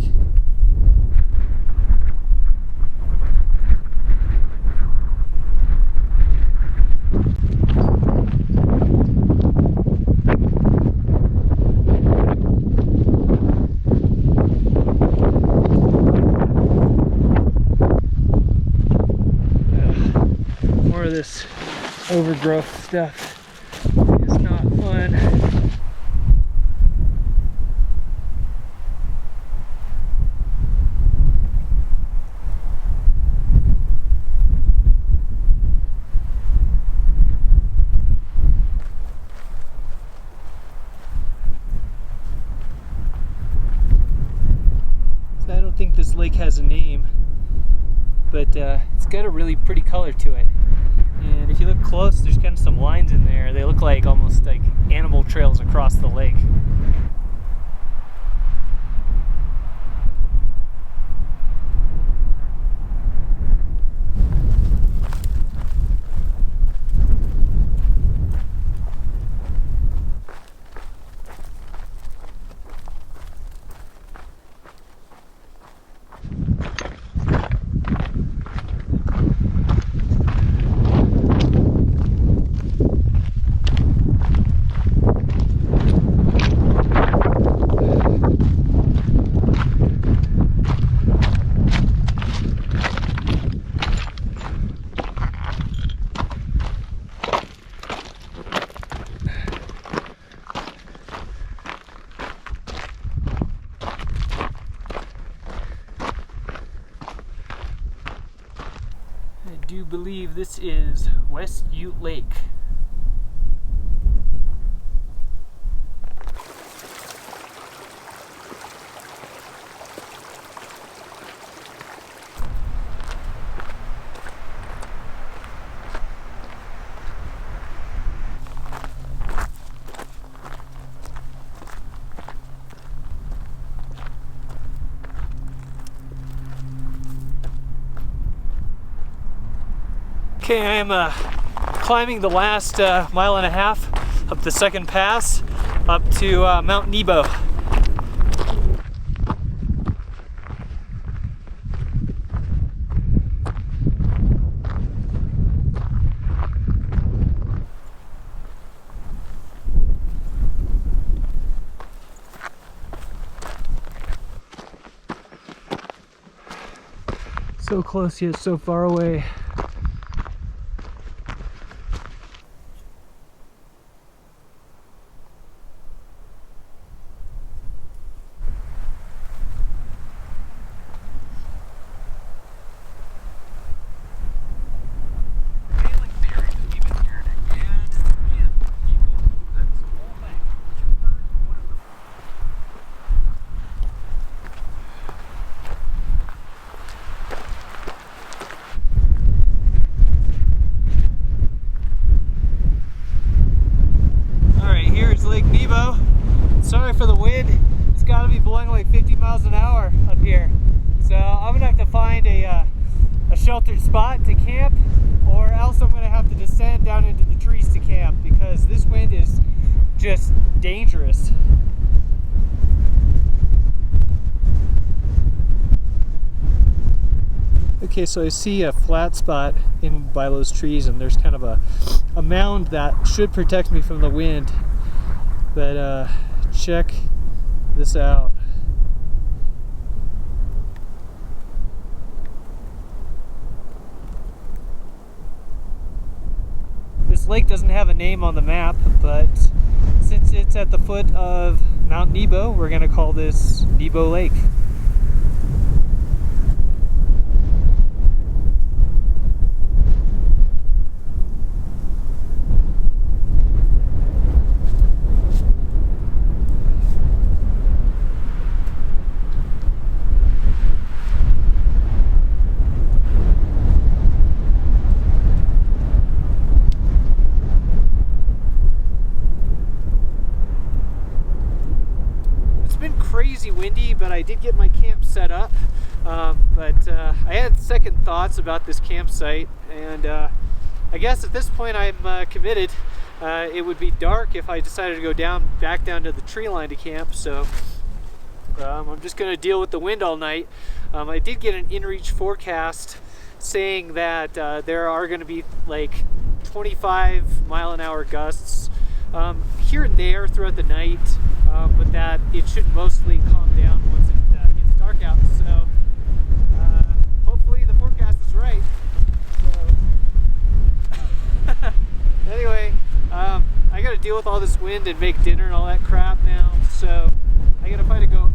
[SPEAKER 1] of this overgrowth stuff is not fun. So I don't think this lake has a name, but it's got a really pretty color to it. And if you look close, there's kind of some lines in there. They look like almost like animal trails across the lake. I do believe this is West Ute Lake. Okay, I am climbing the last mile and a half up the second pass up to Mount Nebo. So close yet so far away. Lake Nebo. Sorry for the wind. It's got to be blowing like 50 miles an hour up here. So I'm gonna have to find a sheltered spot to camp, or else I'm gonna have to descend down into the trees to camp because this wind is just dangerous. Okay, so I see a flat spot in by those trees, and there's kind of a mound that should protect me from the wind. But check this out. This lake doesn't have a name on the map, but since it's at the foot of Mount Nebo, we're going to call this Nebo Lake. Crazy windy, but I did get my camp set up. But I had second thoughts about this campsite, and I guess at this point I'm committed. It would be dark if I decided to go back down to the tree line to camp, so I'm just going to deal with the wind all night. I did get an in-reach forecast saying that there are going to be like 25-mile-an-hour gusts here and there throughout the night, but that it should mostly calm down once it gets dark out. So hopefully the forecast is right. So deal with all this wind and make dinner and all that crap now. So I gotta go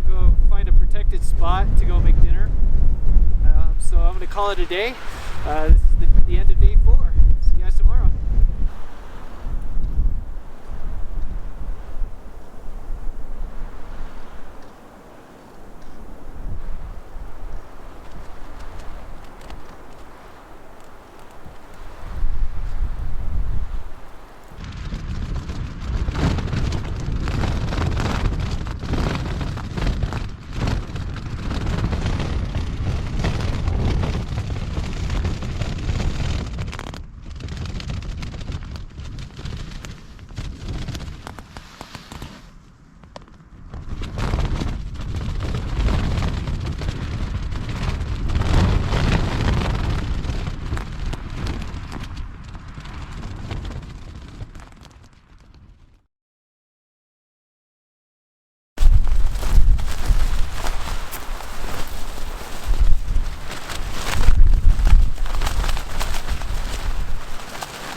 [SPEAKER 1] find a protected spot to go make dinner. So I'm gonna call it a day. This is the end of day 4. See you guys tomorrow.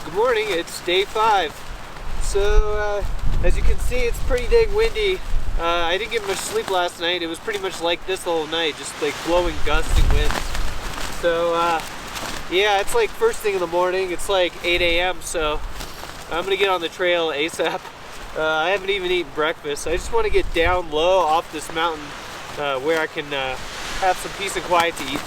[SPEAKER 1] Good morning, it's day 5. So as you can see, it's pretty dang windy. I didn't get much sleep last night. It was pretty much like this the whole night, just like blowing gusting winds. So yeah, it's like first thing in the morning. It's like 8 a.m. so I'm gonna get on the trail ASAP. I haven't even eaten breakfast. I just want to get down low off this mountain where I can have some peace and quiet to eat.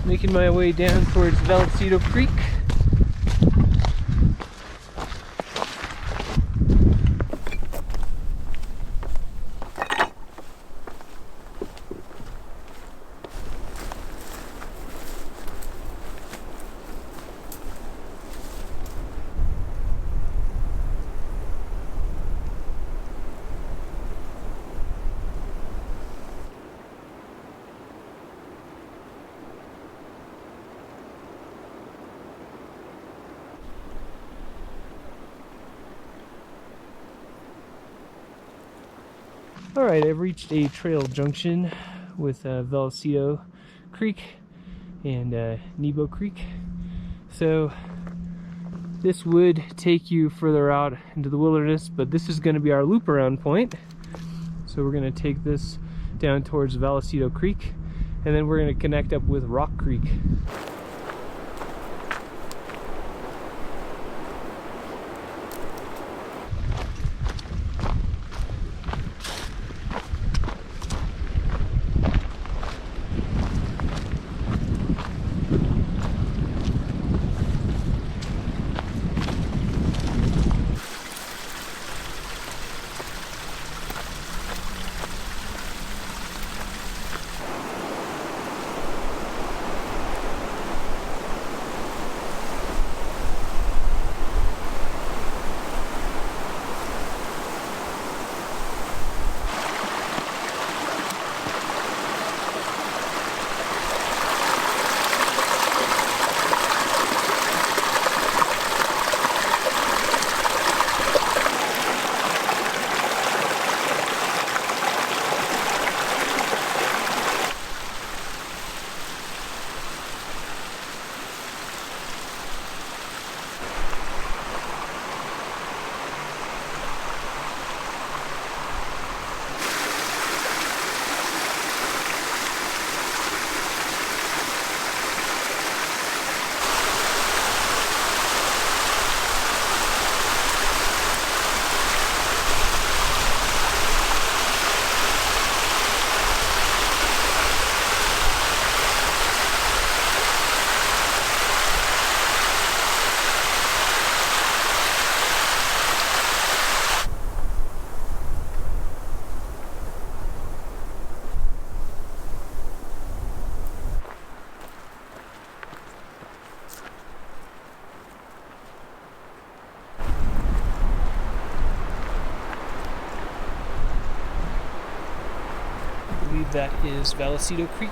[SPEAKER 1] Making my way down towards Vallecito Creek. Alright, I've reached a trail junction with Vallecito Creek and Nebo Creek. So this would take you further out into the wilderness, but this is going to be our loop around point. So we're going to take this down towards Vallecito Creek, and then we're going to connect up with Rock Creek. believe that is Vallecito Creek.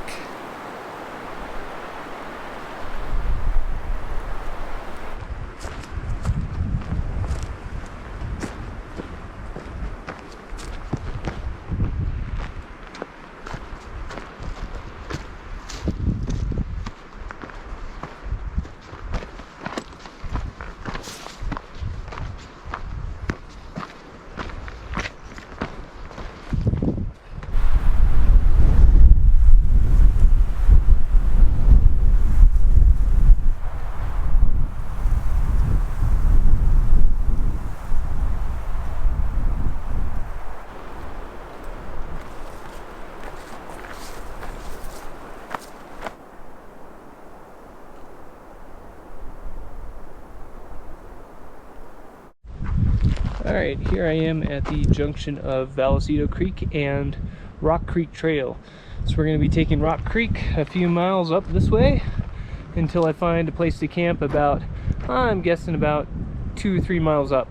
[SPEAKER 1] Alright, here I am at the junction of Vallecito Creek and Rock Creek Trail. So we're going to be taking Rock Creek a few miles up this way until I find a place to camp about, I'm guessing about 2 or 3 miles up.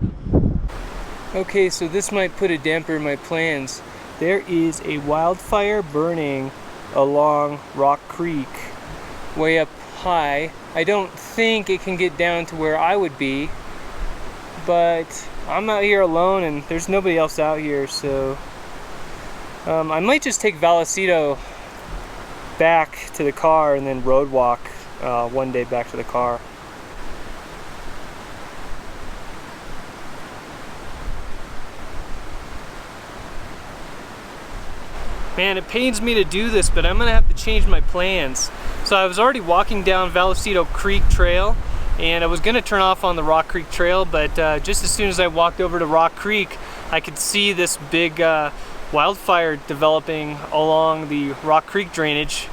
[SPEAKER 1] Okay, so this might put a damper in my plans. There is a wildfire burning along Rock Creek, way up high. I don't think it can get down to where I would be, but I'm out here alone and there's nobody else out here, so I might just take Vallecito back to the car and then road walk one day back to the car. Man, it pains me to do this, but I'm gonna have to change my plans. So I was already walking down Vallecito Creek Trail, and I was gonna turn off on the Rock Creek Trail, but just as soon as I walked over to Rock Creek, I could see this big wildfire developing along the Rock Creek drainage.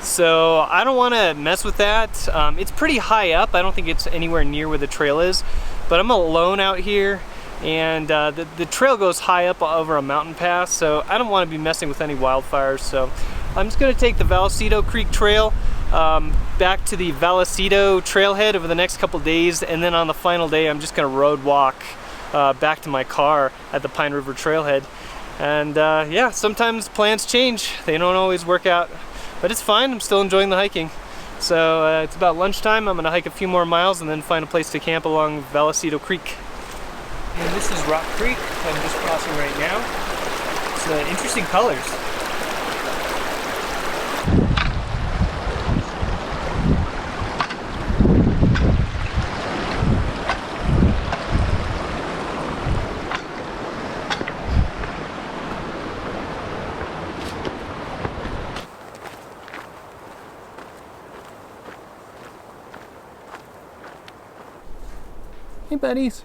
[SPEAKER 1] So I don't wanna mess with that. It's pretty high up. I don't think it's anywhere near where the trail is, but I'm alone out here, and the trail goes high up over a mountain pass, so I don't wanna be messing with any wildfires. So I'm just gonna take the Vallecito Creek Trail back to the Vallecito Trailhead over the next couple days, and then on the final day I'm just gonna road walk back to my car at the Pine River Trailhead. And yeah, sometimes plans change. They don't always work out, but it's fine. I'm still enjoying the hiking. So it's about lunchtime. I'm gonna hike a few more miles and then find a place to camp along Vallecito Creek. And this is Rock Creek I'm just crossing right now. It's interesting colors. Hey buddies.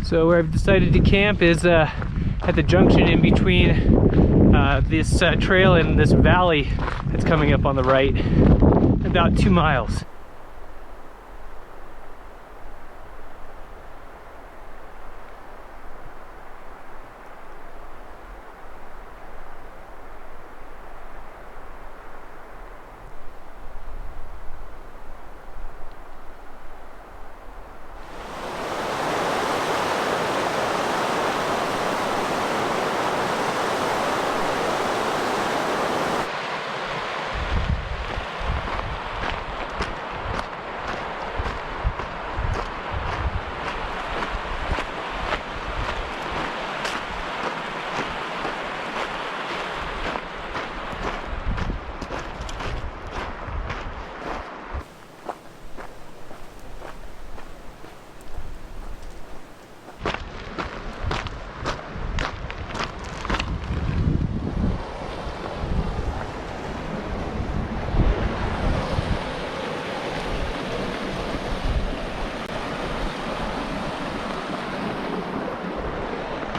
[SPEAKER 1] So where I've decided to camp is at the junction in between this trail and this valley that's coming up on the right, about 2 miles.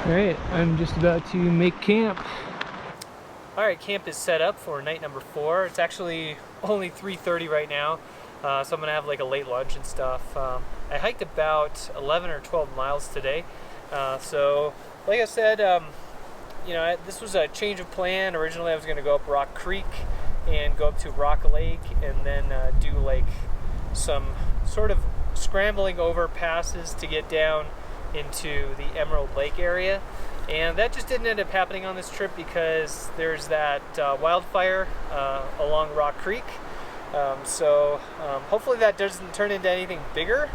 [SPEAKER 1] Alright, I'm just about to make camp. Alright, camp is set up for night number 4. It's actually only 3:30 right now, so I'm gonna have like a late lunch and stuff. I hiked about 11 or 12 miles today, so like I said, you know, this was a change of plan. Originally I was gonna go up Rock Creek and go up to Rock Lake and then do like some sort of scrambling over passes to get down into the Emerald Lake area, and that just didn't end up happening on this trip because there's that wildfire along Rock Creek. So hopefully that doesn't turn into anything bigger,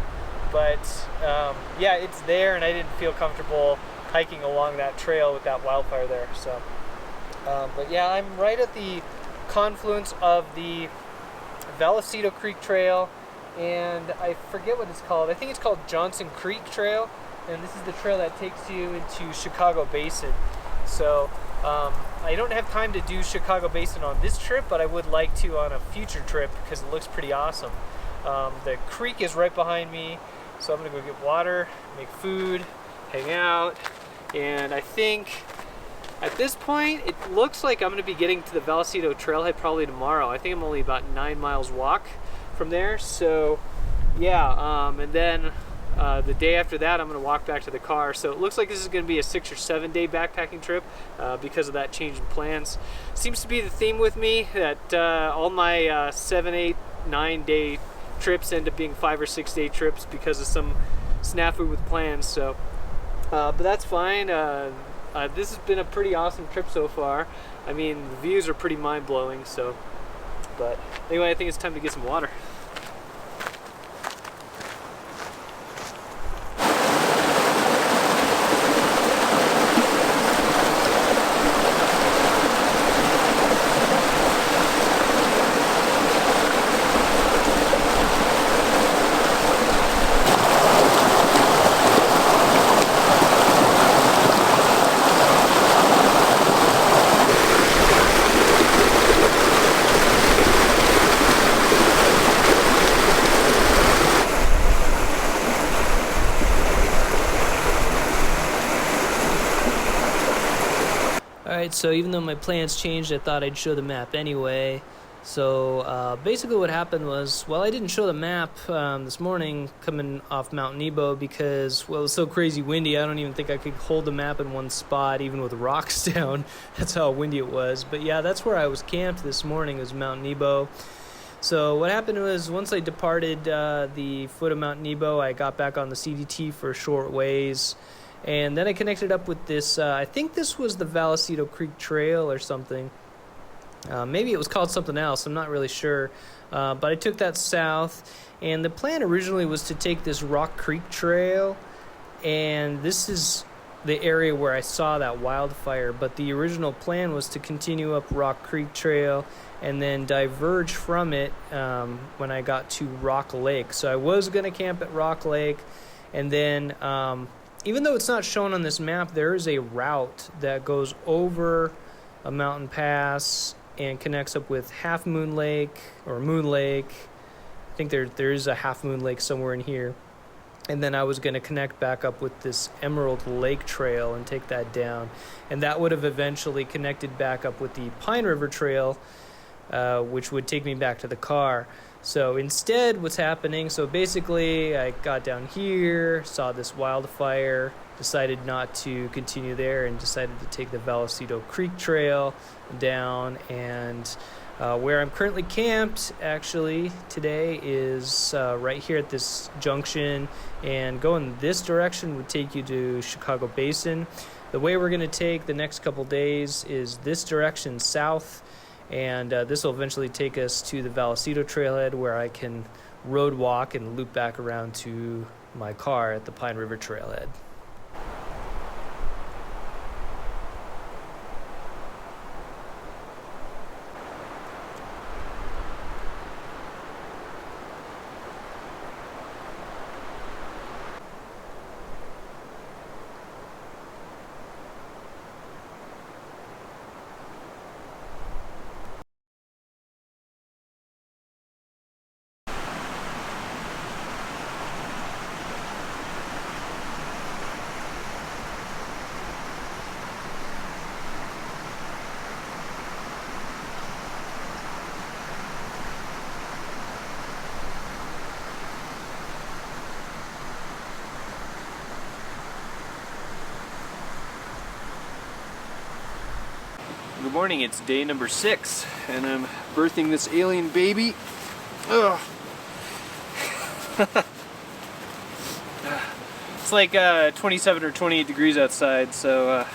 [SPEAKER 1] but yeah, it's there, and I didn't feel comfortable hiking along that trail with that wildfire there. So but yeah, I'm right at the confluence of the Vallecito Creek Trail, and I forget what it's called. I think it's called Johnson Creek Trail, and this is the trail that takes you into Chicago Basin. So I don't have time to do Chicago Basin on this trip, but I would like to on a future trip because it looks pretty awesome. The creek is right behind me, so I'm gonna go get water, make food, hang out, and I think at this point it looks like I'm gonna be getting to the Vallecito Trailhead probably tomorrow. I think I'm only about 9 miles walk from there, so yeah, and then the day after that I'm going to walk back to the car. So it looks like this is going to be a 6 or 7 day backpacking trip because of that change in plans. Seems to be the theme with me that all my 7, 8, 9 day trips end up being 5 or 6 day trips because of some snafu with plans. So but that's fine. This has been a pretty awesome trip so far. I mean, the views are pretty mind-blowing. So but anyway, I think it's time to get some water. Alright, so even though my plans changed, I thought I'd show the map anyway. So basically what happened was, well, I didn't show the map this morning coming off Mount Nebo because, well, it was so crazy windy, I don't even think I could hold the map in one spot, even with rocks down. That's how windy it was. But yeah, that's where I was camped this morning, was Mount Nebo. So what happened was, once I departed the foot of Mount Nebo, I got back on the CDT for a short ways. And then I connected up with this, I think this was the Vallecito Creek Trail or something. Maybe it was called something else, I'm not really sure. But I took that south, and the plan originally was to take this Rock Creek Trail, and this is the area where I saw that wildfire. But the original plan was to continue up Rock Creek Trail and then diverge from it when I got to Rock Lake. So I was going to camp at Rock Lake, and then even though it's not shown on this map, there is a route that goes over a mountain pass and connects up with Half Moon Lake or Moon Lake. I think there is a Half Moon Lake somewhere in here. and then I was going to connect back up with this Emerald Lake Trail and take that down. And that would have eventually connected back up with the Pine River Trail, which would take me back to the car. So instead, what's happening, so basically I got down here, saw this wildfire, decided not to continue there, and decided to take the Vallecito Creek Trail down. And where I'm currently camped, actually, today is right here at this junction, and going this direction would take you to Chicago Basin. The way we're going to take the next couple days is this direction south, and this will eventually take us to the Vallecito Trailhead, where I can road walk and loop back around to my car at the Pine River Trailhead.
[SPEAKER 2] Good morning, it's day number 6, and I'm birthing this alien baby. Ugh. It's like 27 or 28 degrees outside, so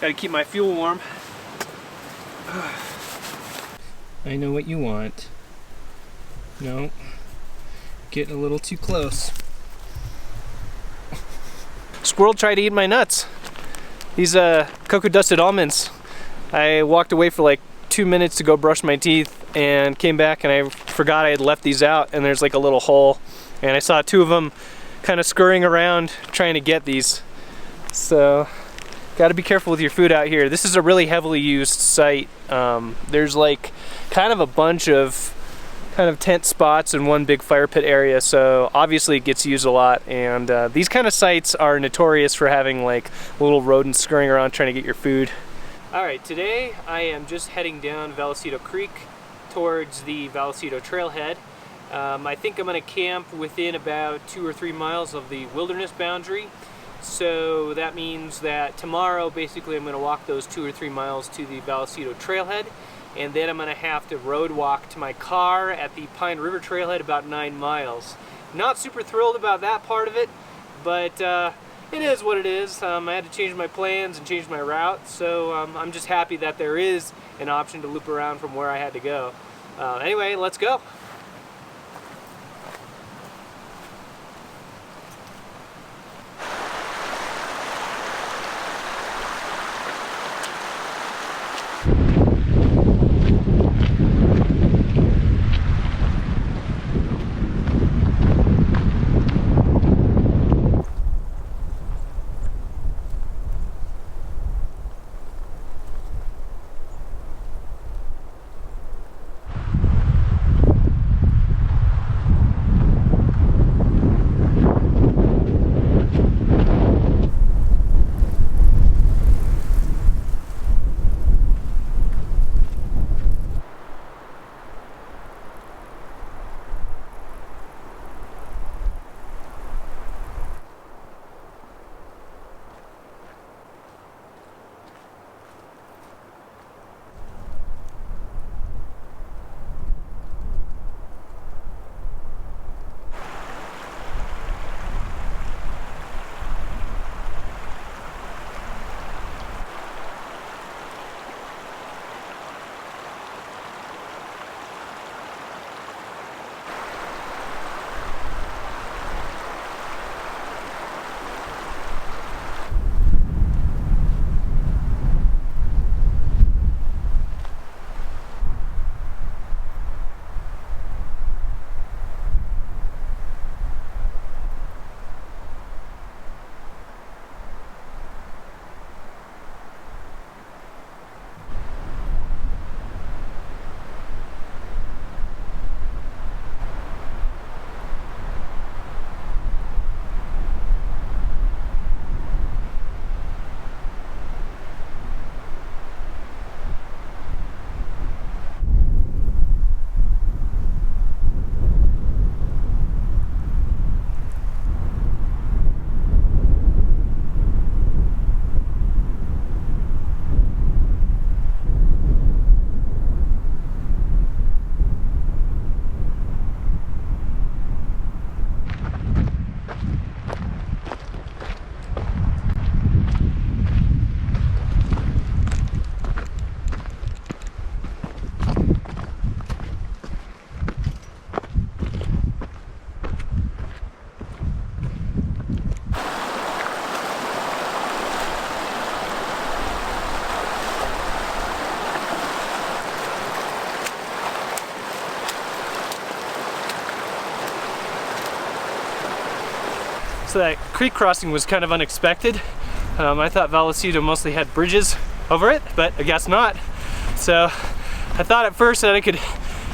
[SPEAKER 2] gotta keep my fuel warm.
[SPEAKER 1] I know what you want. No, getting a little too close. Squirrel tried to eat my nuts. These cocoa dusted almonds. I walked away for like 2 minutes to go brush my teeth and came back, and I forgot I had left these out, and there's like a little hole, and I saw 2 of them kind of scurrying around trying to get these. So got to be careful with your food out here. This is a really heavily used site. There's like kind of a bunch of kind of tent spots in one big fire pit area, so obviously it gets used a lot, and these kind of sites are notorious for having like little rodents scurrying around trying to get your food. Alright, today I am just heading down Vallecito Creek towards the Vallecito Trailhead. I think I'm going to camp within about 2 or 3 miles of the wilderness boundary. So that means that tomorrow basically I'm going to walk those 2 or 3 miles to the Vallecito Trailhead, and then I'm going to have to road walk to my car at the Pine River Trailhead about 9 miles. Not super thrilled about that part of it, but it is what it is. I had to change my plans and change my route, so I'm just happy that there is an option to loop around from where I had to go. Anyway, let's go. So that creek crossing was kind of unexpected. I thought Vallecito mostly had bridges over it, but I guess not. So I thought at first that I could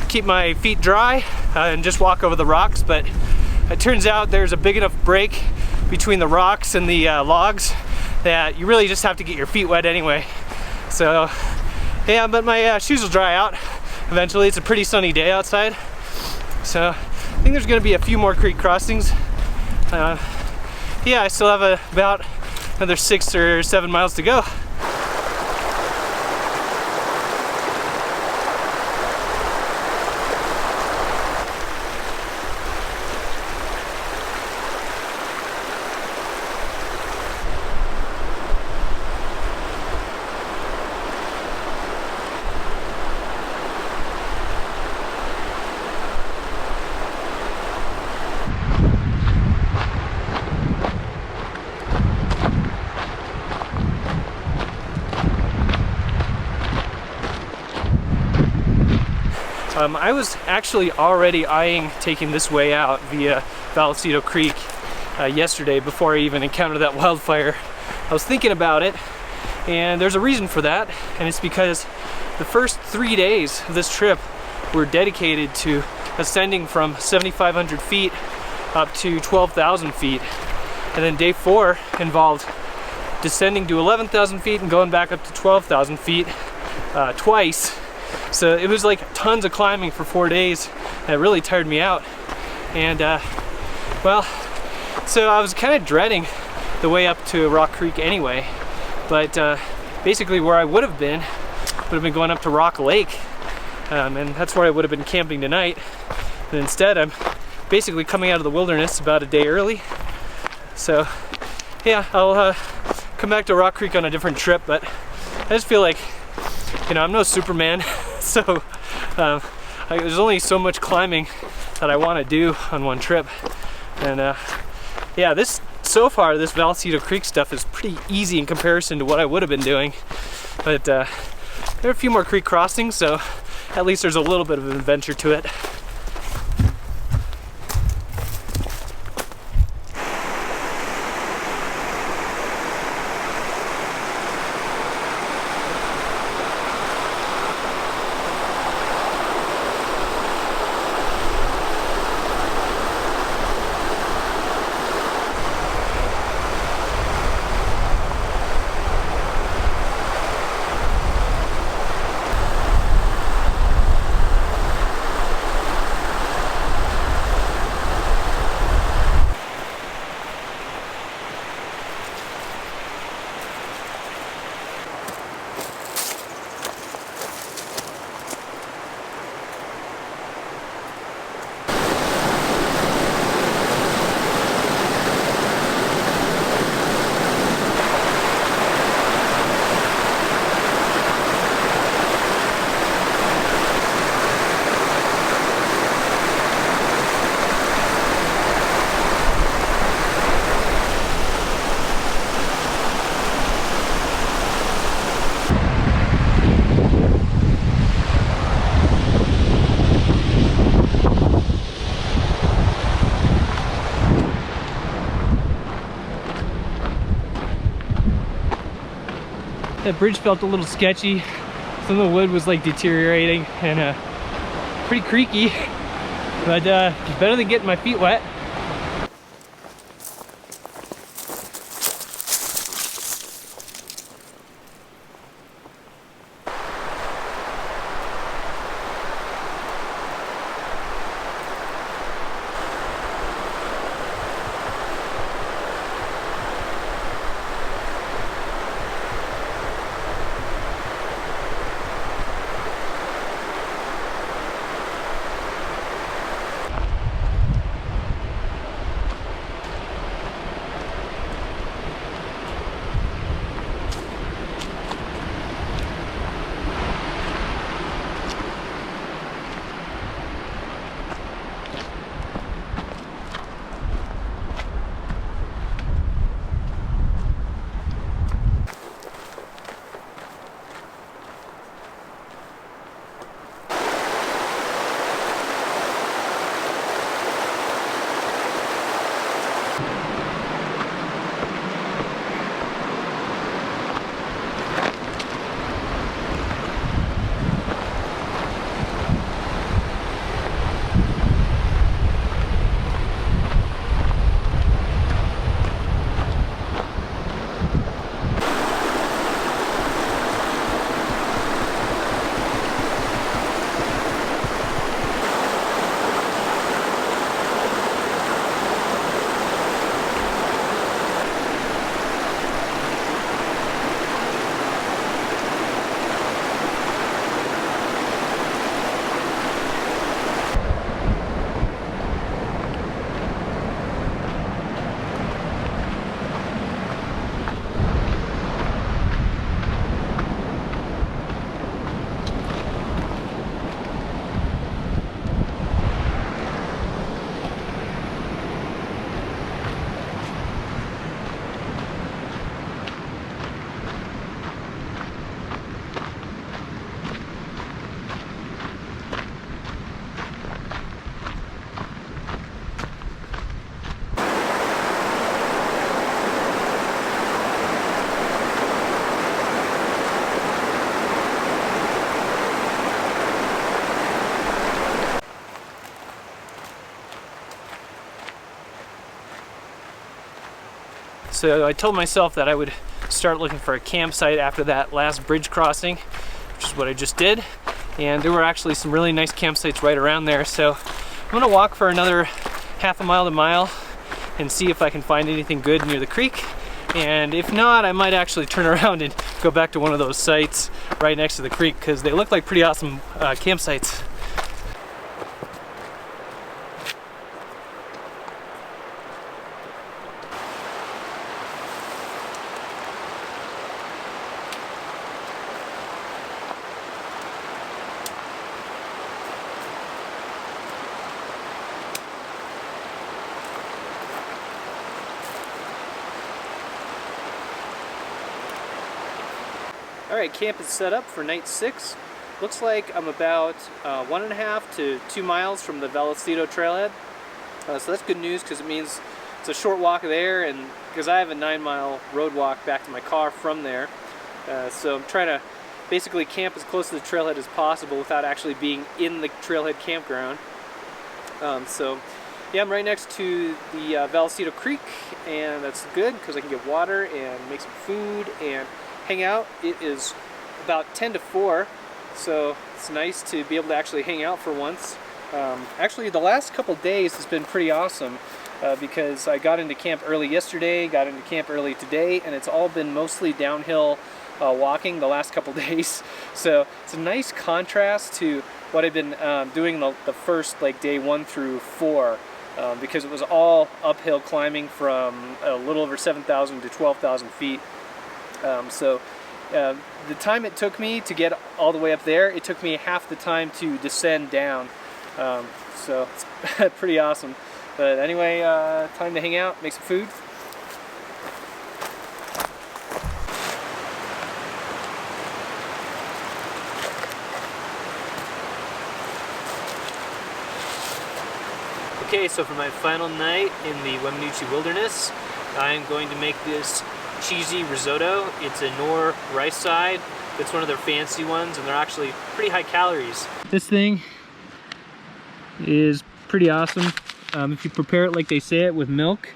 [SPEAKER 1] keep my feet dry and just walk over the rocks, but it turns out there's a big enough break between the rocks and the logs that you really just have to get your feet wet anyway. So yeah, but my shoes will dry out eventually. It's a pretty sunny day outside. So I think there's gonna be a few more creek crossings. Yeah, I still have about another 6 or 7 miles to go. I was actually already eyeing taking this way out via Vallecito Creek yesterday before I even encountered that wildfire. I was thinking about it, and there's a reason for that, and it's because the first 3 days of this trip were dedicated to ascending from 7,500 feet up to 12,000 feet. And then day 4 involved descending to 11,000 feet and going back up to 12,000 feet twice. So it was like tons of climbing for 4 days, and it really tired me out. And well, so I was kind of dreading the way up to Rock Creek anyway, but basically where I would have been going up to Rock Lake, and that's where I would have been camping tonight. And instead I'm basically coming out of the wilderness about a day early. So yeah, I'll come back to Rock Creek on a different trip, but I just feel like, you know, I'm no Superman. So there's only so much climbing that I want to do on one trip. And yeah, so far this Vallecito Creek stuff is pretty easy in comparison to what I would have been doing. But there are a few more creek crossings, so at least there's a little bit of an adventure to it. That bridge felt a little sketchy. Some of the wood was like deteriorating and pretty creaky, but it's better than getting my feet wet. So I told myself that I would start looking for a campsite after that last bridge crossing, which is what I just did. And there were actually some really nice campsites right around there. So I'm gonna walk for another half a mile to mile and see if I can find anything good near the creek. And if not, I might actually turn around and go back to one of those sites right next to the creek, because they look like pretty awesome campsites. Alright, camp is set up for night 6. Looks like I'm about 1.5 to 2 miles from the Vallecito Trailhead. So that's good news, because it means it's a short walk there, and because I have a 9-mile road walk back to my car from there. So I'm trying to basically camp as close to the trailhead as possible without actually being in the trailhead campground. So yeah, I'm right next to the Vallecito Creek, and that's good because I can get water and make some food and hang out. It is about 10 to 4, so it's nice to be able to actually hang out for once. Actually, the last couple days has been pretty awesome because I got into camp early yesterday, got into camp early today, and it's all been mostly downhill walking the last couple days. So it's a nice contrast to what I've been doing the first day 1 through 4. Because it was all uphill climbing from a little over 7,000 to 12,000 feet. So the time it took me to get all the way up there, it took me half the time to descend down. So it's pretty awesome. But anyway, time to hang out, make some food. Okay, so for my final night in the Weminuche wilderness, I'm going to make this cheesy risotto. It's a Knorr rice side. It's one of their fancy ones, and they're actually pretty high calories. This thing is pretty awesome. If you prepare it like they say it with milk,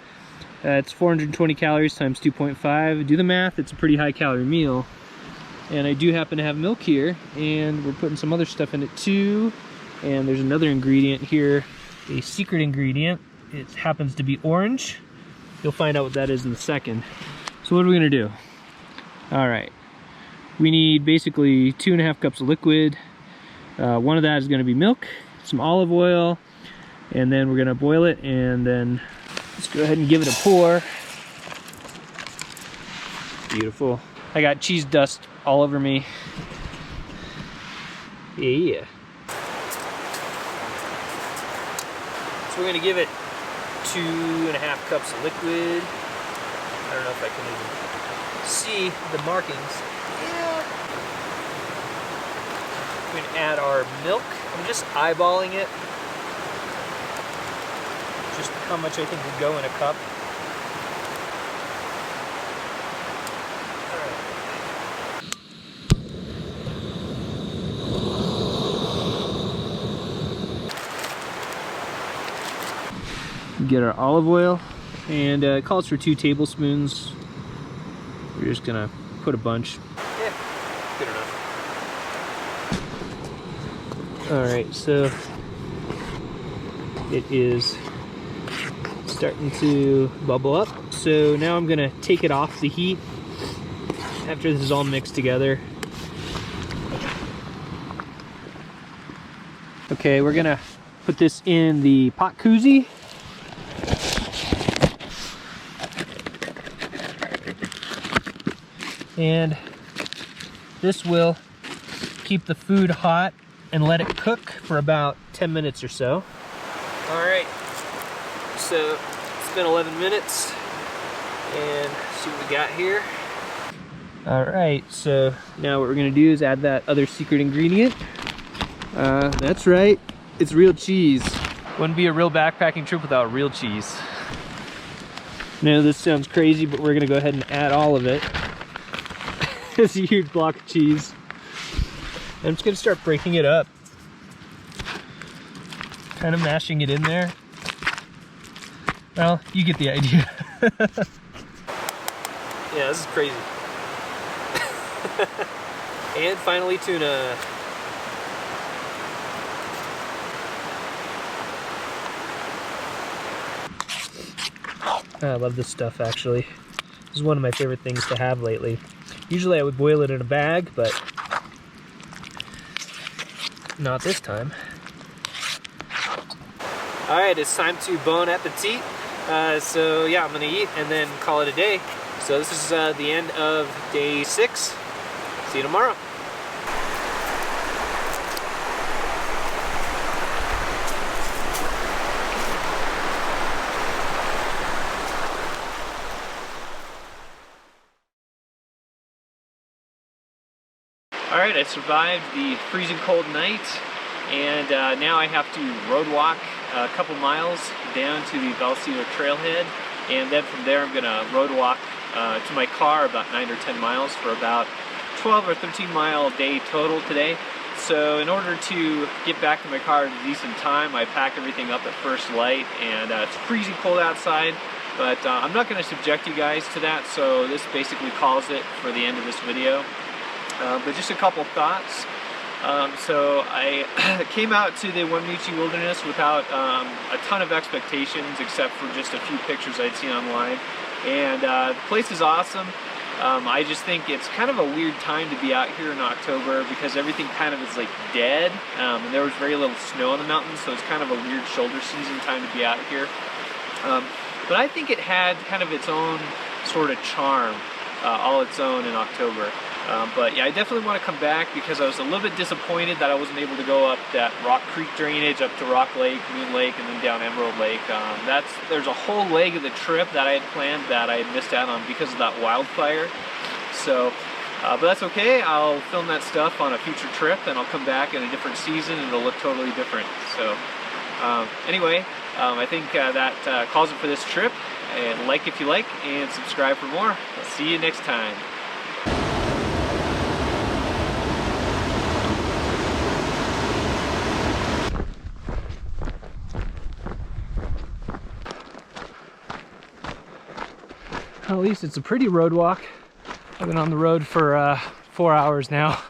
[SPEAKER 1] it's 420 calories times 2.5. Do the math, it's a pretty high calorie meal. And I do happen to have milk here, and we're putting some other stuff in it too. And there's another ingredient here, a secret ingredient. It happens to be orange. You'll find out what that is in a second. So what are we gonna do? All right, we need basically 2.5 cups of liquid. One of that is gonna be milk, some olive oil, and then we're gonna boil it, and then let's go ahead and give it a pour. Beautiful. I got cheese dust all over me. Yeah. So we're gonna give it 2.5 cups of liquid. I don't know if I can even see the markings. Yeah. We're gonna add our milk. I'm just eyeballing it. Just how much I think would go in a cup. Get our olive oil, and it calls for 2 tablespoons. We're just gonna put a bunch. Yeah, good enough. All right, so it is starting to bubble up. So now I'm gonna take it off the heat after this is all mixed together. Okay, we're gonna put this in the pot koozie. And this will keep the food hot and let it cook for about 10 minutes or so. All right, so it's been 11 minutes, and see what we got here. All right, so now what we're gonna do is add that other secret ingredient. That's right, it's real cheese. Wouldn't be a real backpacking trip without real cheese. Now this sounds crazy, but we're gonna go ahead and add all of it. It's a huge block of cheese. I'm just gonna start breaking it up. Kind of mashing it in there. Well, you get the idea. Yeah, this is crazy. And finally, tuna. I love this stuff, actually. This is one of my favorite things to have lately. Usually I would boil it in a bag, but not this time. Alright, it's time to bon appetit. So yeah, I'm gonna eat and then call it a day. So this is the end of day 6. See you tomorrow. Alright, I survived the freezing cold night, and now I have to road walk a couple miles down to the Vallecito Trailhead, and then from there I'm going to road walk to my car about 9 or 10 miles for about 12 or 13 mile day total today. So in order to get back to my car at a decent time, I pack everything up at first light, and it's freezing cold outside, but I'm not going to subject you guys to that, so this basically calls it for the end of this video. But just a couple thoughts. So I came out to the Weminuche wilderness without a ton of expectations, except for just a few pictures I'd seen online. And the place is awesome. I just think it's kind of a weird time to be out here in October because everything kind of is like dead. And there was very little snow on the mountains, so it's kind of a weird shoulder season time to be out here. But I think it had kind of its own sort of charm, all its own in October. But yeah, I definitely want to come back because I was a little bit disappointed that I wasn't able to go up that Rock Creek drainage up to Rock Lake, Moon Lake, and then down Emerald Lake. There's a whole leg of the trip that I had planned that I had missed out on because of that wildfire. So, but that's okay. I'll film that stuff on a future trip, and I'll come back in a different season, and it'll look totally different. So, anyway, I think that calls it for this trip. And like if you like, and subscribe for more. I'll see you next time. At least it's a pretty road walk. I've been on the road for 4 hours now.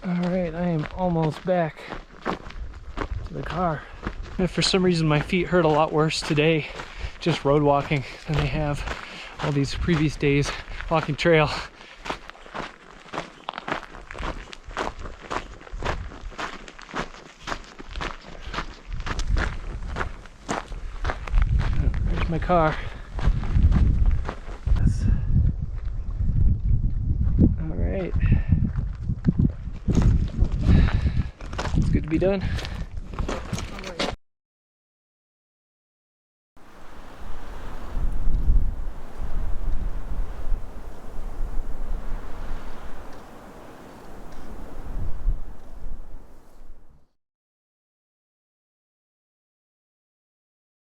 [SPEAKER 1] Alright, I am almost back to the car. If for some reason my feet hurt a lot worse today, just road walking, than they have all these previous days walking trail. My car. All right. It's good to be done.